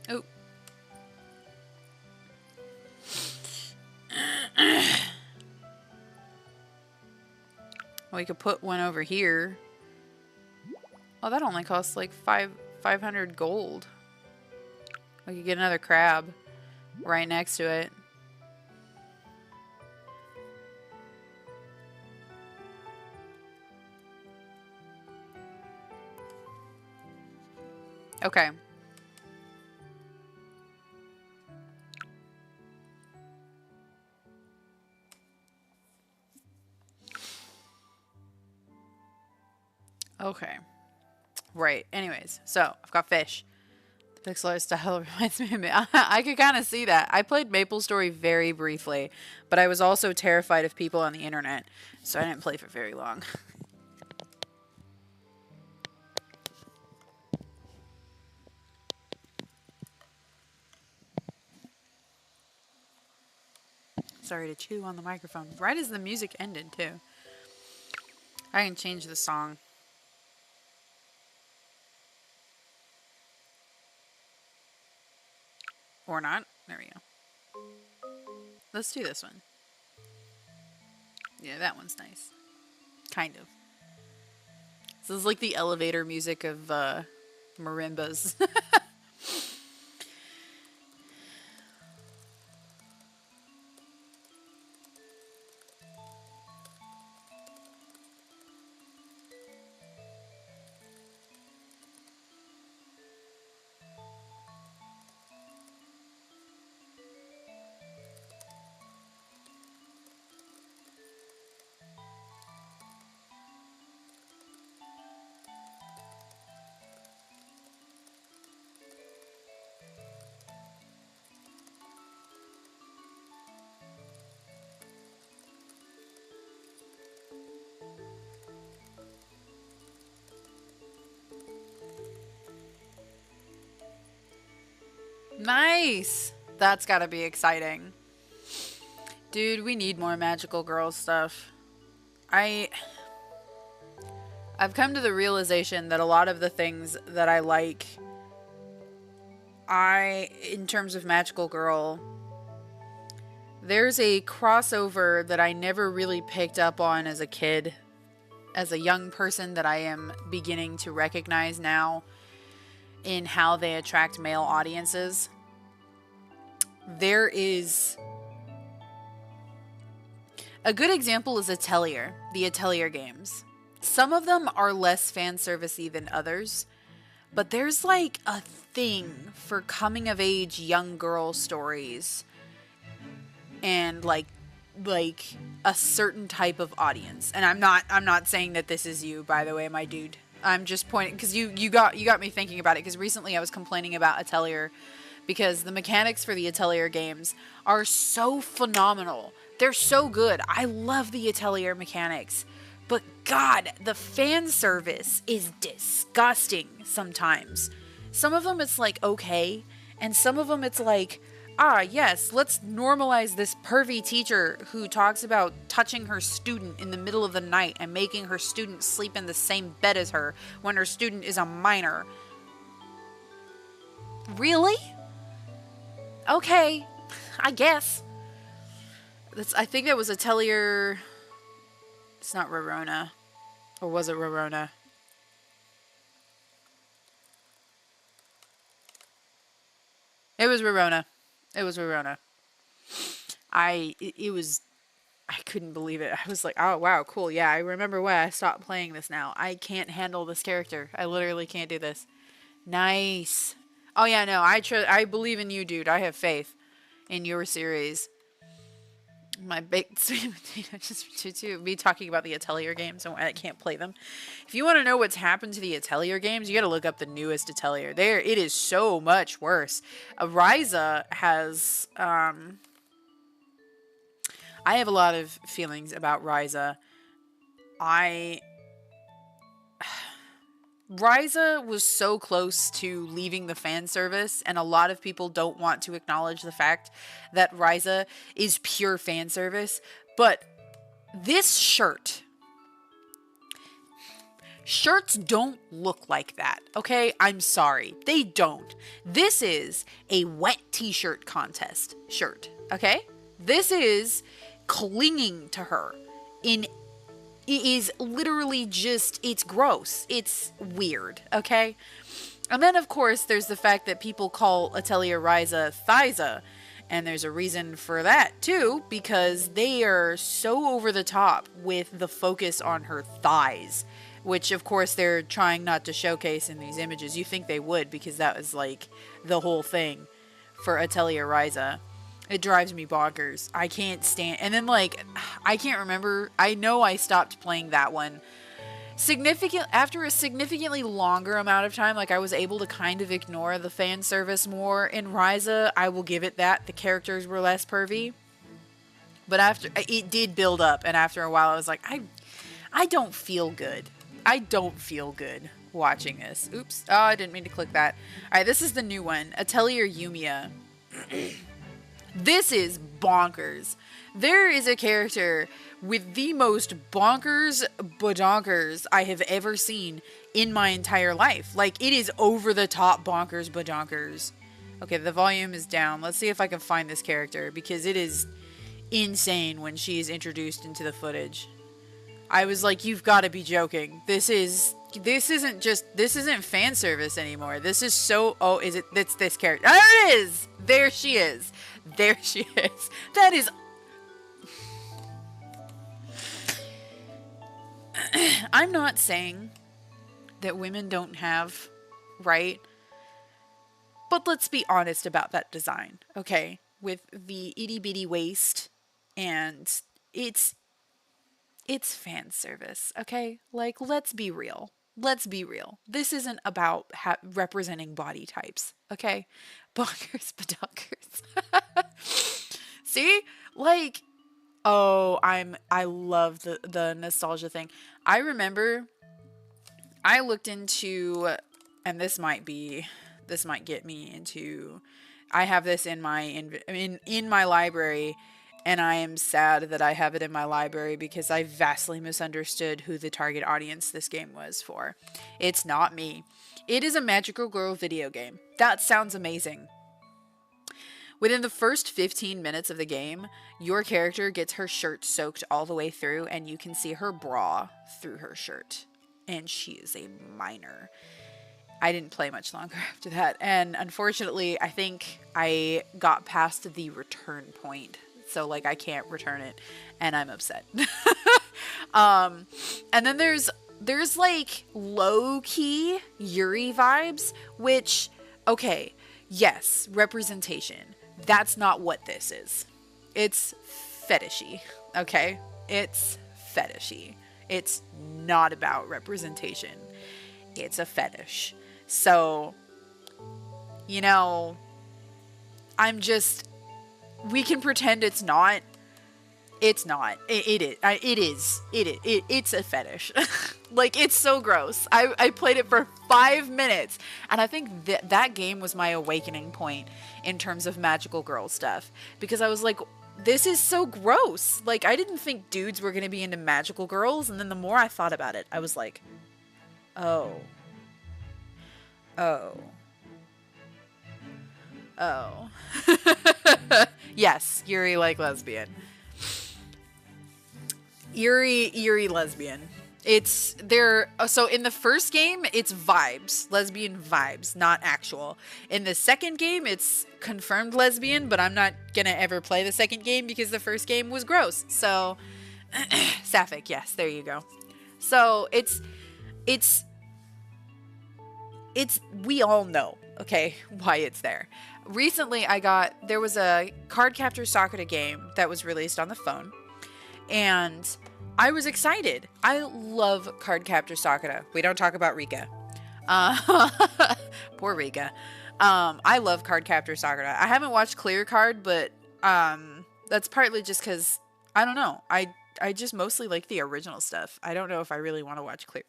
Oh. We could put one over here. Oh, that only costs like 500 gold. We could get another crab right next to it. Okay. Okay. Right. Anyways, so I've got fish. The pixel art style reminds me of me. I could kind of see that. I played MapleStory very briefly, but I was also terrified of people on the internet, so I didn't play for very long. Sorry to chew on the microphone. Right as the music ended, too. I can change the song. Or not. There we go. Let's do this one. Yeah, that one's nice. Kind of. This is like the elevator music of marimbas. Nice! That's gotta be exciting. Dude, we need more magical girl stuff. I've come to the realization that a lot of the things that I like, in terms of magical girl, there's a crossover that I never really picked up on as a kid, as a young person, that I am beginning to recognize now in how they attract male audiences. There is a good example is Atelier, the Atelier games. Some of them are less fan servicey than others, but there's like a thing for coming of age young girl stories and like a certain type of audience. And I'm not saying that this is you, by the way, my dude. I'm just pointing because you got me thinking about it, because recently I was complaining about Atelier because the mechanics for the Atelier games are so phenomenal. They're so good. I love the Atelier mechanics. But God, the fan service is disgusting sometimes. Some of them it's like okay, and some of them it's like, ah, yes, let's normalize this pervy teacher who talks about touching her student in the middle of the night and making her student sleep in the same bed as her when her student is a minor. Really? Okay, I guess. I think that was Atelier. It's not Rorona. Or was it Rorona? It was Rorona. It was Rorona. I couldn't believe it. I was like, oh wow, cool. Yeah, I remember why I stopped playing this now. I can't handle this character. I literally can't do this. Nice. Oh yeah, no, I believe in you, dude. I have faith in your series. My baked sweet potato just to me talking about the Atelier games and why I can't play them. If you want to know what's happened to the Atelier games, you got to look up the newest Atelier. It is so much worse. Ryza has I have a lot of feelings about Ryza. Ryza was so close to leaving the fan service, and a lot of people don't want to acknowledge the fact that Ryza is pure fan service. But this shirts don't look like that, okay? I'm sorry. They don't. This is a wet t-shirt contest shirt, okay? This is clinging to her in... It is literally just, it's gross. It's weird, okay? And then, of course, there's the fact that people call Atelier Ryza Thyza. And there's a reason for that, too, because they are so over the top with the focus on her thighs. Which, of course, they're trying not to showcase in these images. You think they would, because that was, like, the whole thing for Atelier Ryza. It drives me bonkers. I can't stand... And then, like, I can't remember. I know I stopped playing that one. After a significantly longer amount of time, like, I was able to kind of ignore the fan service more. In Ryza, I will give it that. The characters were less pervy. But after... It did build up. And after a while, I was like, I don't feel good. I don't feel good watching this. Oops. Oh, I didn't mean to click that. Alright, this is the new one. Atelier Yumia. This is bonkers. There is a character with the most bonkers badonkers I have ever seen in my entire life. Like, it is over the top bonkers badonkers. Okay, the volume is down. Let's see if I can find this character, because it is insane when she is introduced into the footage. I was like, you've got to be joking. This isn't fan service anymore. This is so... Oh, is it? It's this character. There it is! There she is. There she is. That is... I'm not saying that women don't have right, but let's be honest about that design, okay? With the itty bitty waist, and it's fan service, okay? Like, let's be real. Let's be real. This isn't about representing body types, okay? Bonkers, badonkers. See? Like, oh, I love the nostalgia thing. I remember I looked into, and this might get me into, I have this in my library, and I am sad that I have it in my library because I vastly misunderstood who the target audience this game was for. It's not me. It is a magical girl video game. That sounds amazing. Within the first 15 minutes of the game, your character gets her shirt soaked all the way through, and you can see her bra through her shirt. And she is a minor. I didn't play much longer after that, and unfortunately, I think I got past the return point. So, like, I can't return it, and I'm upset. And then there's like, low-key Yuri vibes, which, okay, yes, representation. That's not what this is. It's fetishy, okay? It's fetishy. It's not about representation. It's a fetish. So, you know, I'm just, we can pretend it's not. It's not. It is. It is. It's a fetish. Like, it's so gross. I played it for 5 minutes, and I think that game was my awakening point in terms of magical girl stuff, because I was like, this is so gross. Like, I didn't think dudes were going to be into magical girls, and then the more I thought about it, I was like, oh. Oh. Oh. Yes, Yuri like lesbian. Eerie lesbian. It's there. So in the first game, it's vibes, lesbian vibes, not actual. In the second game, it's confirmed lesbian, but I'm not gonna ever play the second game because the first game was gross. So, sapphic, yes, there you go. So it's, we all know, okay, why it's there. Recently, there was a Cardcaptor Sakura game that was released on the phone, and I was excited. I love Cardcaptor Sakura. We don't talk about Rika. Poor Rika. I love Cardcaptor Sakura. I haven't watched Clear Card, but that's partly just because, I don't know. I just mostly like the original stuff. I don't know if I really want to watch Clear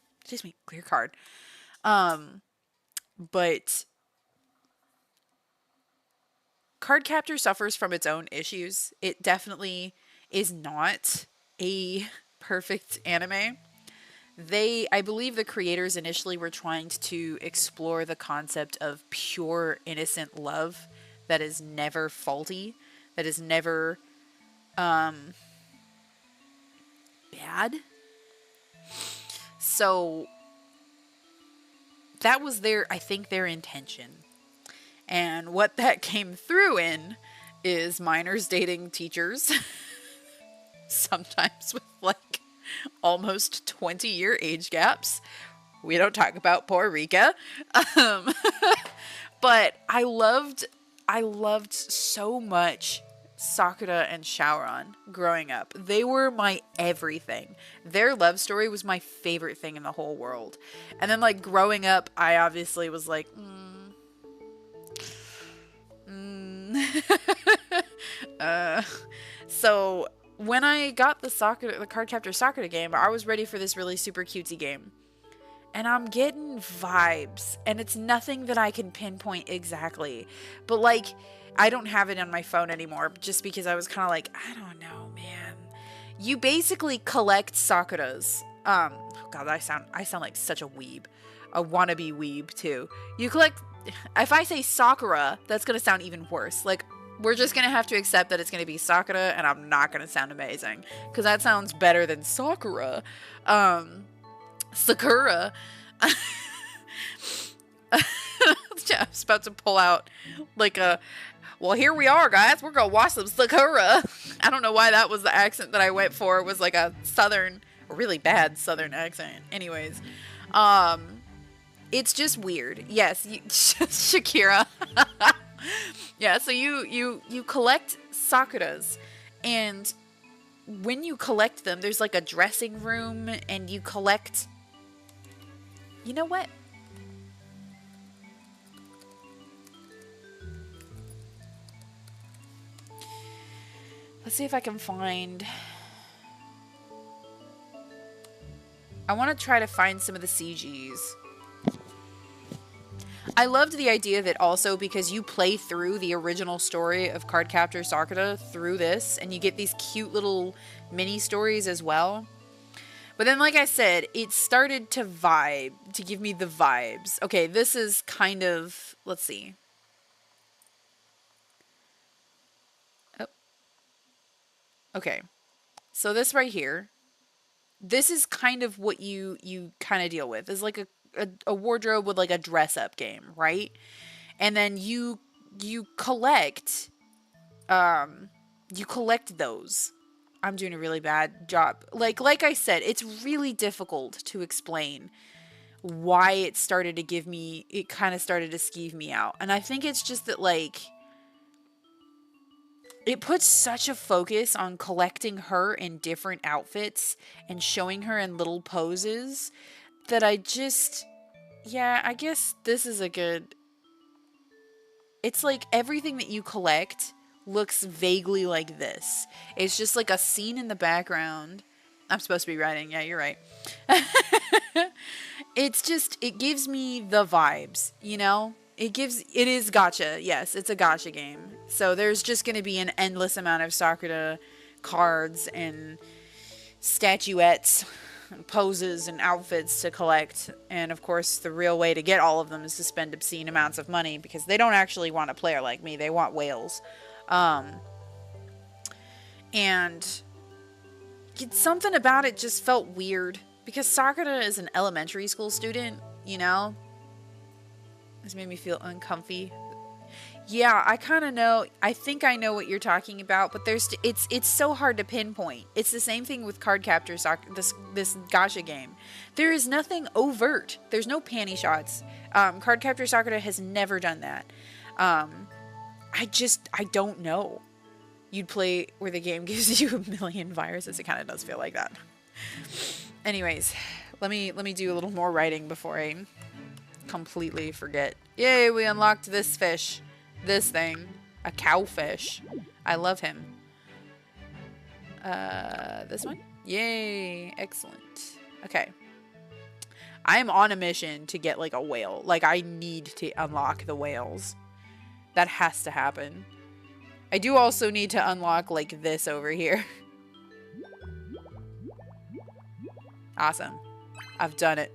Card. But Cardcaptor suffers from its own issues. It definitely is not a perfect anime. I believe the creators initially were trying to explore the concept of pure innocent love that is never faulty, that is never bad. So that was I think their intention. And what that came through in is minors dating teachers. Sometimes with like almost 20-year age gaps. We don't talk about poor Rika. But I loved so much Sakura and Shaoran growing up. They were my everything. Their love story was my favorite thing in the whole world. And then like growing up, I obviously was like, So when I got the Cardcaptor Sakura game, I was ready for this really super cutesy game. And I'm getting vibes. And it's nothing that I can pinpoint exactly. But like, I don't have it on my phone anymore just because I was kind of like, I don't know, man. You basically collect Sakuras. Oh God, I sound like such a weeb. A wannabe weeb too. You collect, if I say Sakura, that's going to sound even worse. Like, we're just going to have to accept that it's going to be Sakura, and I'm not going to sound amazing. Because that sounds better than Sakura. Sakura. I was about to pull out, like, well, here we are, guys. We're going to watch some Sakura. I don't know why that was the accent that I went for. It was like a really bad southern accent. Anyways. It's just weird. Yes, Shakira. Yeah, so you collect Sakuras, and when you collect them, there's like a dressing room, and you collect... You know what? Let's see if I can find... I want to try to find some of the CGs. I loved the idea that also because you play through the original story of Cardcaptor Sakura through this, and you get these cute little mini stories as well. But then, like I said, it started to give me the vibes. Okay, this is kind of, let's see. Oh. Okay. So this right here, this is kind of what you kind of deal with. It's like a wardrobe with like a dress up game, right? And then you collect those. I'm doing a really bad job. Like I said, it's really difficult to explain why it kind of started to skeeve me out. And I think it's just that like it puts such a focus on collecting her in different outfits and showing her in little poses that I guess this is a good... It's like everything that you collect looks vaguely like this. It's just like a scene in the background. I'm supposed to be writing. Yeah, you're right. It's just, it gives me the vibes, you know? It is gacha. Yes, it's a gacha game. So there's just going to be an endless amount of Sakura cards and statuettes, and poses and outfits to collect. And of course, the real way to get all of them is to spend obscene amounts of money because they don't actually want a player like me. They want whales. And something about it just felt weird because Sakura is an elementary school student, you know? This made me feel uncomfy. Yeah, I kind of know. I think I know what you're talking about, but it's so hard to pinpoint. It's the same thing with Cardcaptor this gacha game. There is nothing overt. There's no panty shots. Cardcaptor Sakura has never done that. I don't know. You'd play where the game gives you a million viruses. It kind of does feel like that. Anyways, let me do a little more writing before I completely forget. Yay, we unlocked this fish. This thing. A cowfish. I love him. This one? Yay. Excellent. Okay. I am on a mission to get like a whale. Like I need to unlock the whales. That has to happen. I do also need to unlock like this over here. Awesome. I've done it.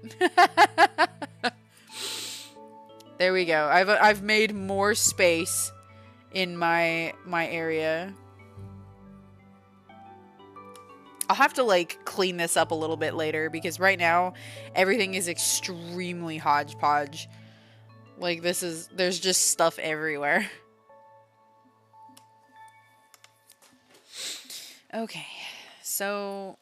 There we go. I've made more space in my area. I'll have to like clean this up a little bit later because right now everything is extremely hodgepodge. Like there's just stuff everywhere. Okay. So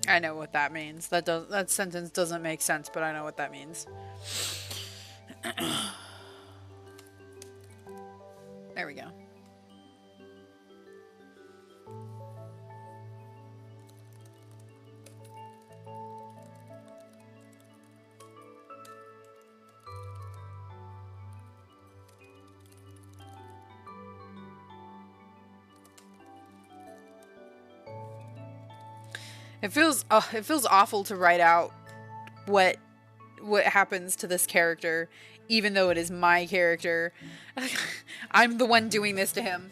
I know what that means. That sentence doesn't make sense, but I know what that means. There we go. It feels awful to write out what happens to this character, even though it is my character. I'm the one doing this to him.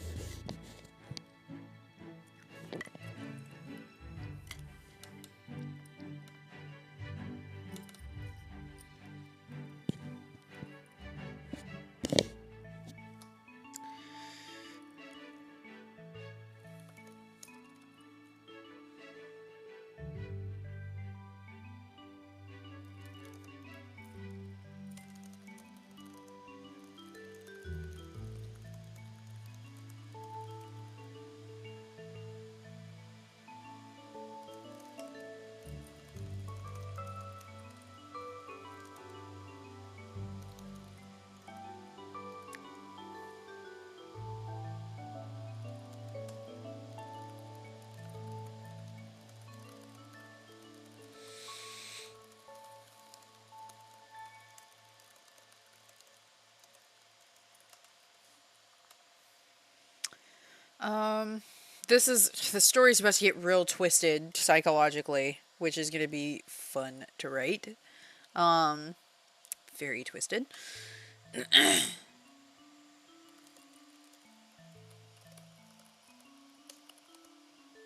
The story's about to get real twisted psychologically, which is gonna be fun to write. Very twisted.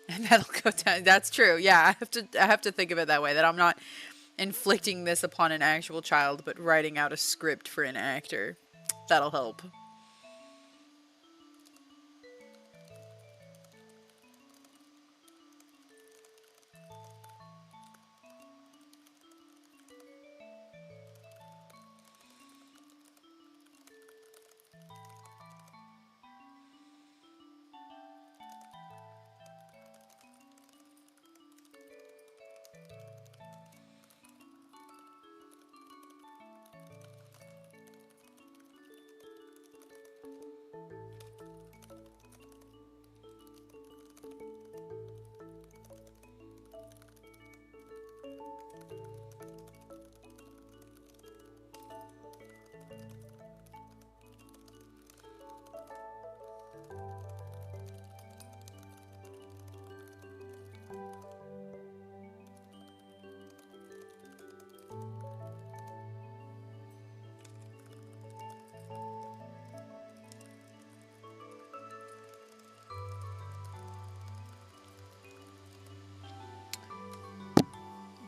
And that'll go down. That's true. Yeah, I have to think of it that way. That I'm not inflicting this upon an actual child, but writing out a script for an actor. That'll help.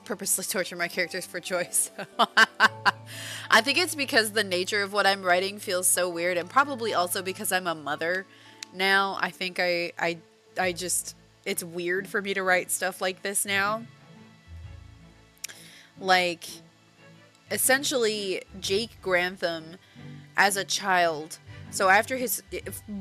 Purposely torture my characters for choice. I think it's because the nature of what I'm writing feels so weird, and probably also because I'm a mother now. I think I just, it's weird for me to write stuff like this now. Like, essentially, Jake Grantham, as a child, so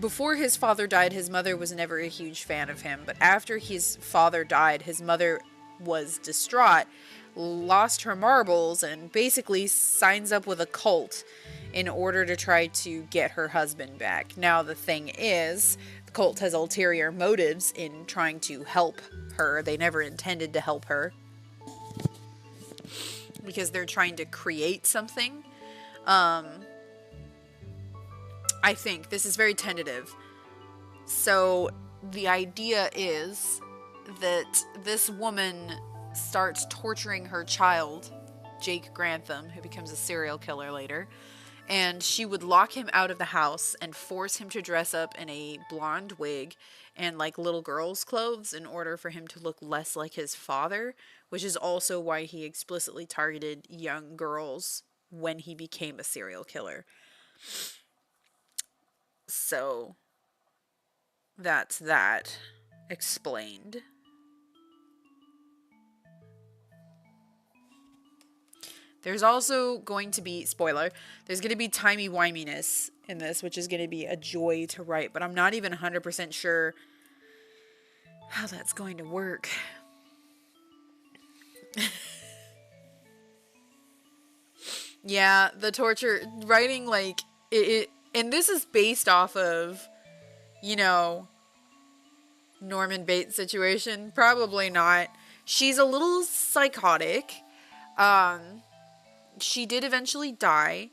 before his father died, his mother was never a huge fan of him, but after his father died, his mother was distraught, lost her marbles, and basically signs up with a cult in order to try to get her husband back. Now, the thing is, the cult has ulterior motives in trying to help her. They never intended to help her because they're trying to create something. I think this is very tentative. So the idea is that this woman starts torturing her child, Jake Grantham, who becomes a serial killer later, and she would lock him out of the house and force him to dress up in a blonde wig and like little girl's clothes in order for him to look less like his father, which is also why he explicitly targeted young girls when he became a serial killer. So that's that explained. There's also going to be, spoiler, there's going to be timey-wiminess in this, which is going to be a joy to write, but I'm not even 100% sure how that's going to work. Yeah, the torture, writing, like, and this is based off of, you know, Norman Bates situation. Probably not. She's a little psychotic. She did eventually die.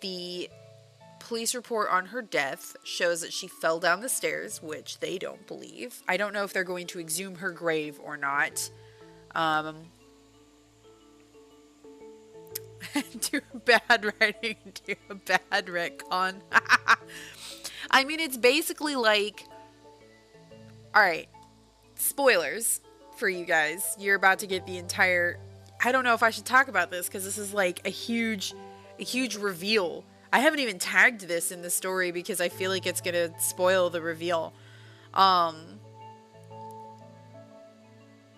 The police report on her death shows that she fell down the stairs, which they don't believe. I don't know if they're going to exhume her grave or not. Do bad writing, do a bad retcon. I mean, it's basically like, alright, spoilers for you guys. You're about to get the entire, I don't know if I should talk about this because this is like a huge reveal. I haven't even tagged this in the story because I feel like it's gonna spoil the reveal.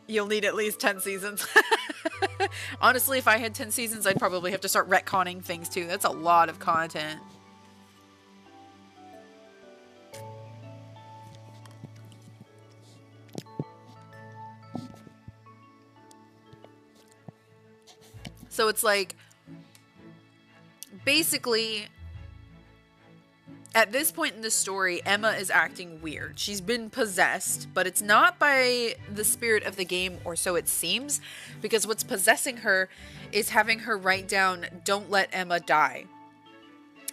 You'll need at least 10 seasons. Honestly, if I had 10 seasons, I'd probably have to start retconning things too. That's a lot of content. So it's like, basically, at this point in the story, Emma is acting weird. She's been possessed, but it's not by the spirit of the game, or so it seems, because what's possessing her is having her write down, "Don't let Emma die."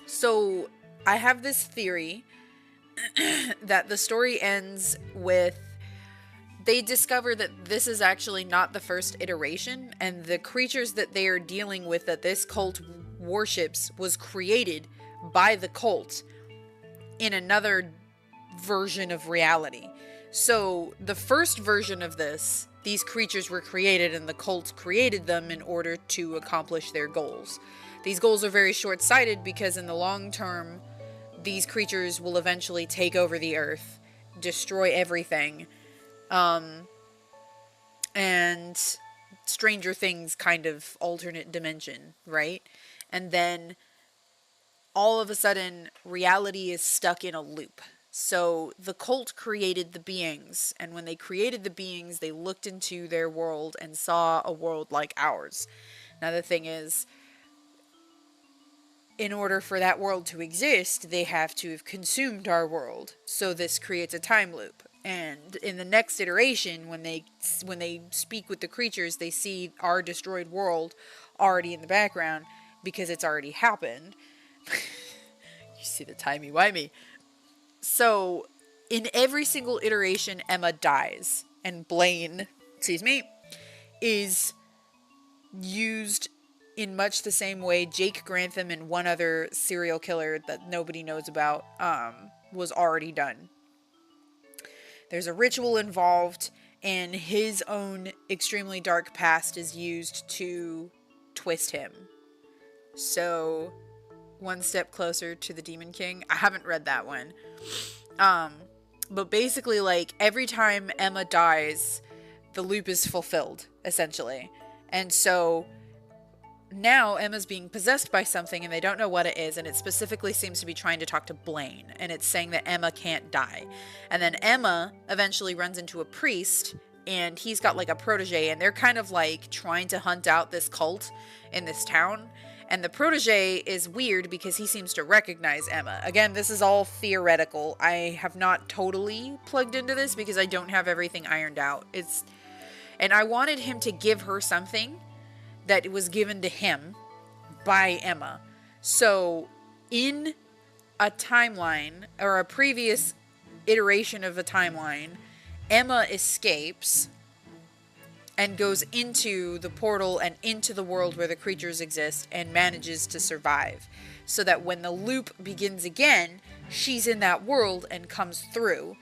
So I have this theory that the story ends with they discover that this is actually not the first iteration, and the creatures that they are dealing with that this cult worships was created by the cult in another version of reality. So the first version of this, these creatures were created and the cult created them in order to accomplish their goals. These goals are very short-sighted because in the long term, these creatures will eventually take over the earth, destroy everything, and Stranger Things kind of alternate dimension, right? And then all of a sudden, reality is stuck in a loop. So the cult created the beings, and when they created the beings, they looked into their world and saw a world like ours. Now the thing is, in order for that world to exist, they have to have consumed our world. So this creates a time loop. And in the next iteration, when they speak with the creatures, they see our destroyed world already in the background because it's already happened. You see the timey-wimey. So in every single iteration, Emma dies. And Blaine, is used in much the same way Jake Grantham and one other serial killer that nobody knows about was already done. There's a ritual involved, and his own extremely dark past is used to twist him. So, one step closer to the Demon King. I haven't read that one. But basically, like, every time Emma dies, the loop is fulfilled, essentially. And so now Emma's being possessed by something and they don't know what it is, and it specifically seems to be trying to talk to Blaine, and it's saying that Emma can't die. And then Emma eventually runs into a priest, and he's got like a protege, and they're kind of like trying to hunt out this cult in this town. And the protege is weird because he seems to recognize Emma. Again, this is all theoretical. I have not totally plugged into this because I don't have everything ironed out. And I wanted him to give her something that was given to him by Emma. So in a timeline, or a previous iteration of a timeline, Emma escapes and goes into the portal and into the world where the creatures exist and manages to survive. So that when the loop begins again, she's in that world and comes through.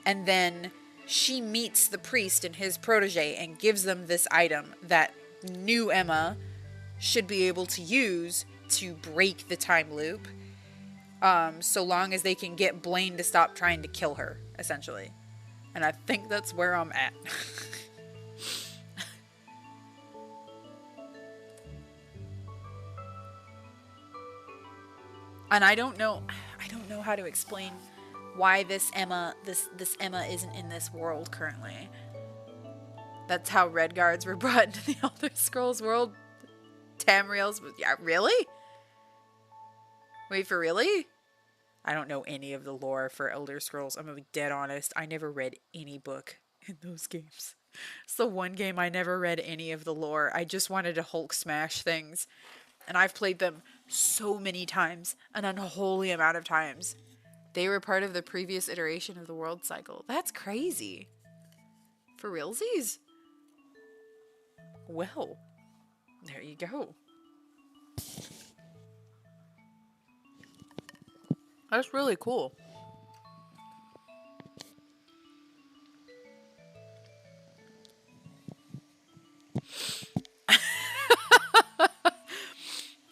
And then she meets the priest and his protege and gives them this item that new Emma should be able to use to break the time loop, so long as they can get Blaine to stop trying to kill her, essentially. And I think that's where I'm at. And I don't know how to explain why this Emma isn't in this world currently. That's how Red Guards were brought into the Elder Scrolls world. Tamriel's, yeah, really? Wait, for really? I don't know any of the lore for Elder Scrolls. I'm gonna be dead honest. I never read any book in those games. It's the one game I never read any of the lore. I just wanted to Hulk smash things. And I've played them so many times, an unholy amount of times. They were part of the previous iteration of the world cycle. That's crazy. For realsies? Well, there you go. That's really cool.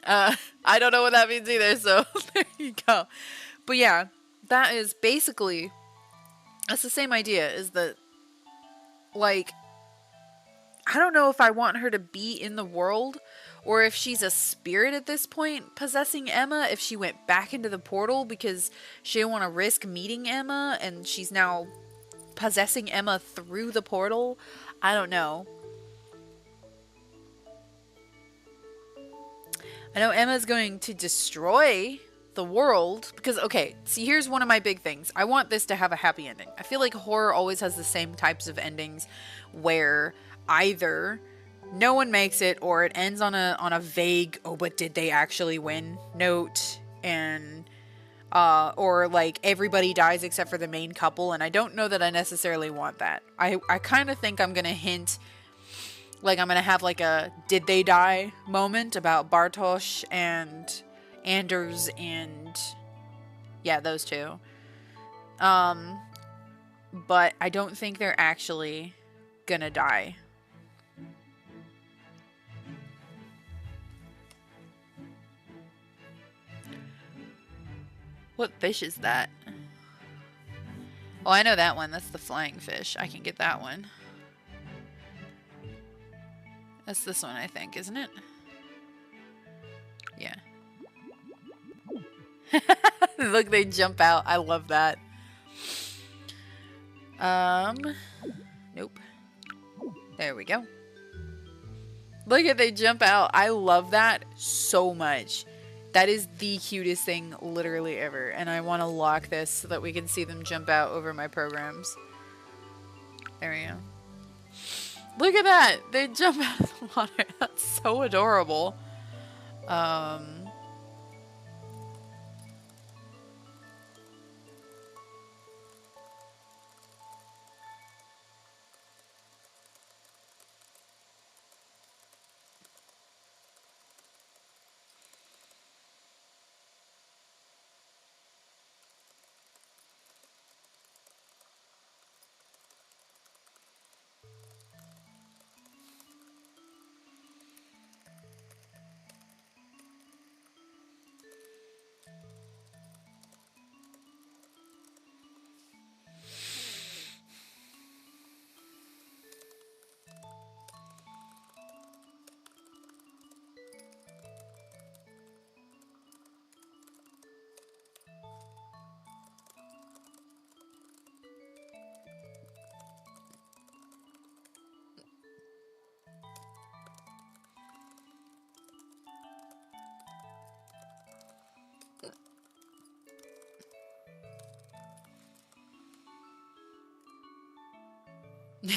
I don't know what that means either, so there you go. But yeah, that is basically, that's the same idea, is that, like, I don't know if I want her to be in the world, or if she's a spirit at this point possessing Emma, if she went back into the portal because she didn't want to risk meeting Emma, and she's now possessing Emma through the portal. I don't know. I know Emma's going to destroy the world because, okay, see, here's one of my big things. I want this to have a happy ending. I feel like horror always has the same types of endings where either no one makes it or it ends on a vague, oh, but did they actually win note, and or like everybody dies except for the main couple, and I don't know that I necessarily want that. I kind of think I'm gonna hint, like I'm gonna have like a did they die moment about Bartosz and Anders and yeah, those two. But I don't think they're actually gonna die. What fish is that? Oh, I know that one. That's the flying fish. I can get that one. That's this one, I think, isn't it? Yeah. Look, they jump out. I love that. Nope. There we go. Look at they jump out. I love that so much. That is the cutest thing literally ever. And I want to lock this so that we can see them jump out over my programs. There we go. Look at that. They jump out of the water. That's so adorable.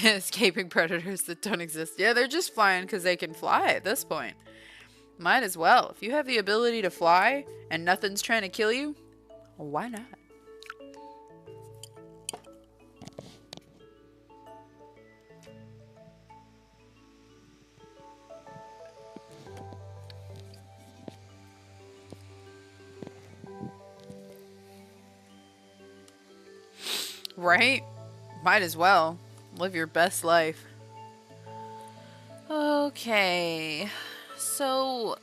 Escaping predators that don't exist. Yeah, they're just flying because they can fly at this point. Might as well. If you have the ability to fly and nothing's trying to kill you, why not? Right? Might as well. Live your best life. Okay. So...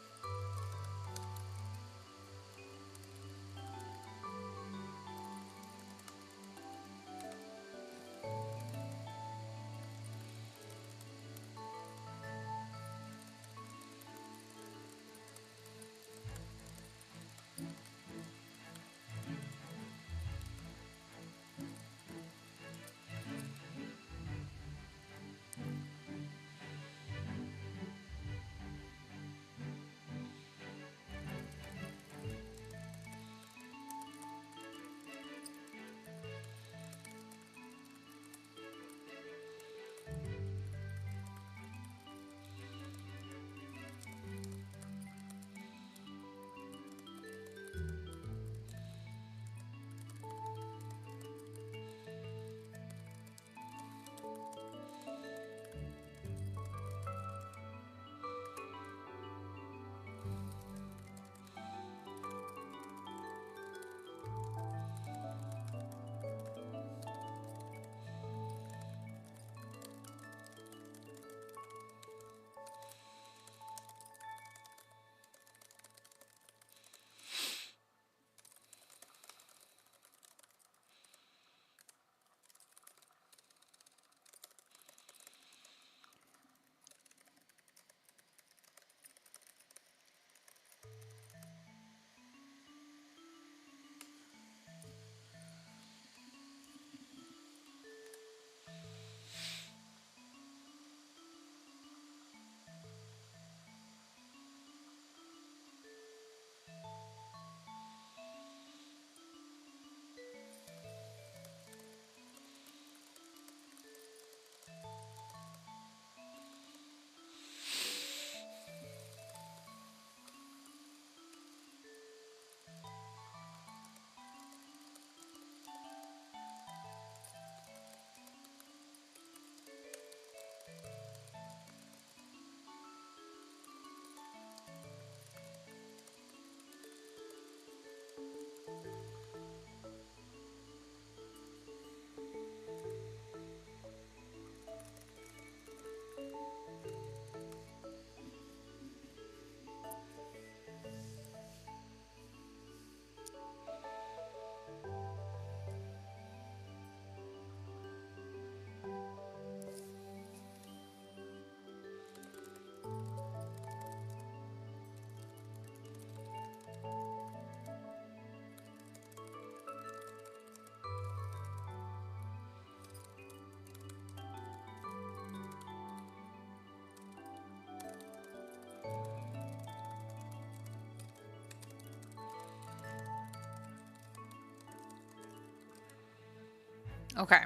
Okay.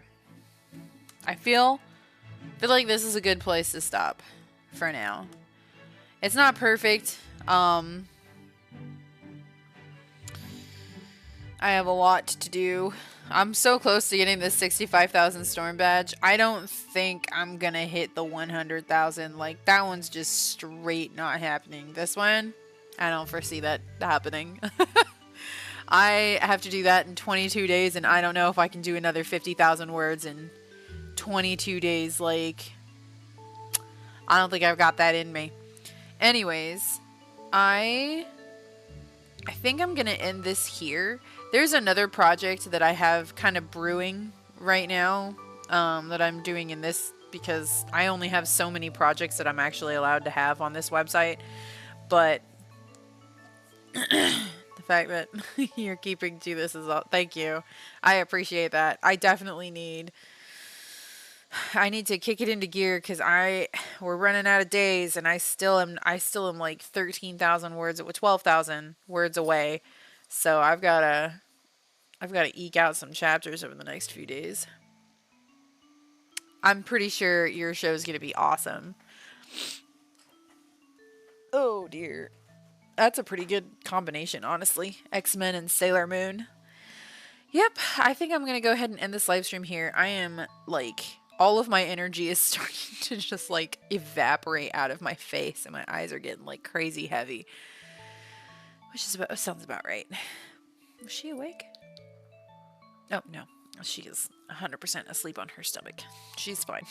I feel like this is a good place to stop for now. It's not perfect. I have a lot to do. I'm so close to getting this 65,000 storm badge. I don't think I'm gonna hit the 100,000. Like, that one's just straight not happening. This one, I don't foresee that happening. I have to do that in 22 days, and I don't know if I can do another 50,000 words in 22 days. Like, I don't think I've got that in me. Anyways, I think I'm gonna end this here. There's another project that I have kind of brewing right now, that I'm doing in this, because I only have so many projects that I'm actually allowed to have on this website. But the fact that you're keeping to this is all, thank you. I appreciate that. I definitely need to kick it into gear, because we're running out of days, and I still am like 13,000 words, 12,000 words away. So I've got to eke out some chapters over the next few days. I'm pretty sure your show is going to be awesome. Oh dear. That's a pretty good combination, honestly. X-Men and Sailor Moon. Yep, I think I'm going to go ahead and end this live stream here. I am, like, all of my energy is starting to just, like, evaporate out of my face, and my eyes are getting, like, crazy heavy. Which sounds about right. Was she awake? Oh, no. She is 100% asleep on her stomach. She's fine.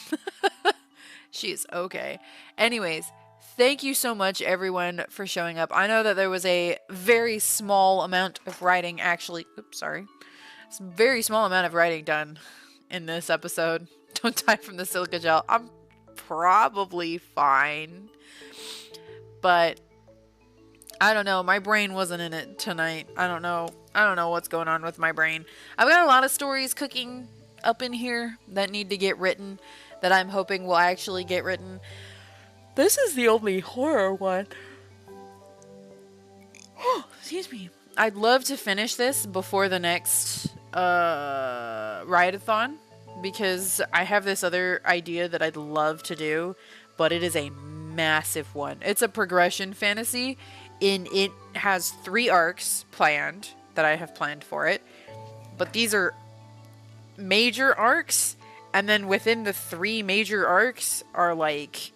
She is okay. Anyways, thank you so much, everyone, for showing up. I know that there was a very small amount of writing, actually. Oops, sorry. Very small amount of writing done in this episode. Don't die from the silica gel. I'm probably fine. But I don't know. My brain wasn't in it tonight. I don't know what's going on with my brain. I've got a lot of stories cooking up in here that need to get written, that I'm hoping will actually get written. This is the only horror one. Oh, excuse me. I'd love to finish this before the next Writathon, because I have this other idea that I'd love to do, but it is a massive one. It's a progression fantasy, and it has 3 arcs planned that I have planned for it, but these are major arcs, and then within the 3 major arcs are like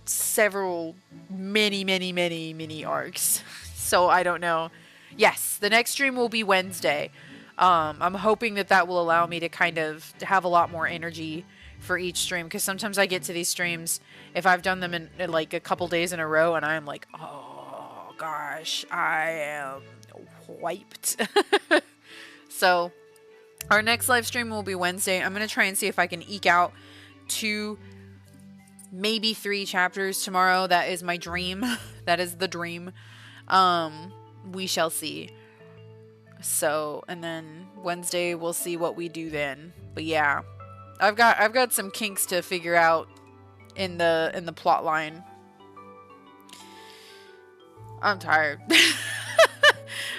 several mini arcs. So I don't know. Yes, the next stream will be Wednesday. I'm hoping that will allow me to kind of have a lot more energy for each stream, because sometimes I get to these streams, if I've done them in like a couple days in a row, and I'm like, oh gosh, I am wiped. So our next live stream will be Wednesday. I'm going to try and see if I can eke out 2, maybe 3 chapters tomorrow. That is my dream. That is the dream. We shall see. So, and then Wednesday we'll see what we do then. But yeah, I've got some kinks to figure out in the plot line. I'm tired.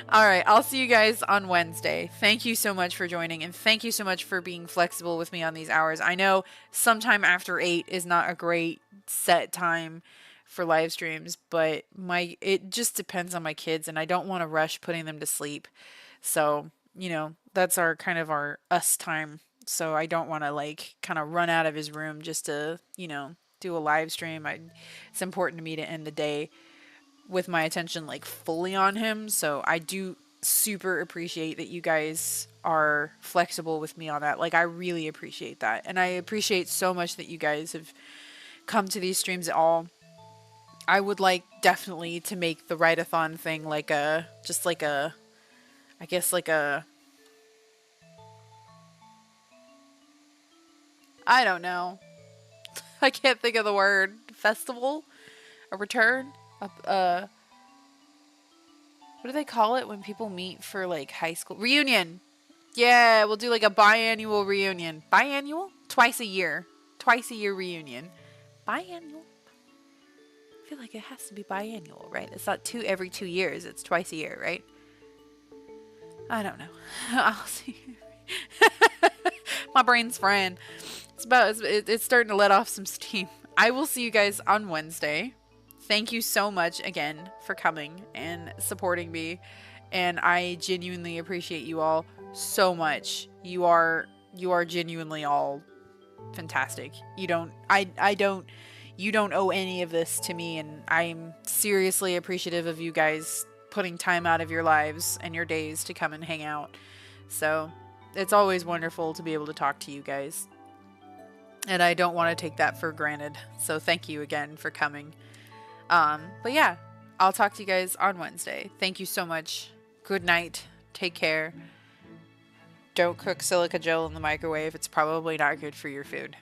All right, I'll see you guys on Wednesday. Thank you so much for joining, and thank you so much for being flexible with me on these hours. I know sometime after 8 is not a great set time for live streams, but it just depends on my kids, and I don't want to rush putting them to sleep. So, that's our kind of our us time. So I don't want to like kind of run out of his room just to, do a live stream. It's important to me to end the day with my attention like fully on him. So I do super appreciate that you guys are flexible with me on that. Like, I really appreciate that. And I appreciate so much that you guys have come to these streams at all. I would like definitely to make the Writathon thing like I don't know. I can't think of the word. Festival? A return? What do they call it when people meet for like high school? Reunion! Yeah, we'll do like a biannual reunion. Biannual? Twice a year. Twice a year reunion. Biannual? I feel like it has to be biannual, right? It's not every 2 years. It's twice a year, right? I don't know. I'll see. My brain's frying. It's starting to let off some steam. I will see you guys on Wednesday. Thank you so much again for coming and supporting me. And I genuinely appreciate you all so much. You are genuinely all fantastic. You don't owe any of this to me, and I'm seriously appreciative of you guys putting time out of your lives and your days to come and hang out. So it's always wonderful to be able to talk to you guys. And I don't want to take that for granted. So thank you again for coming. But yeah, I'll talk to you guys on Wednesday. Thank you so much. Good night. Take care. Don't cook silica gel in the microwave. It's probably not good for your food.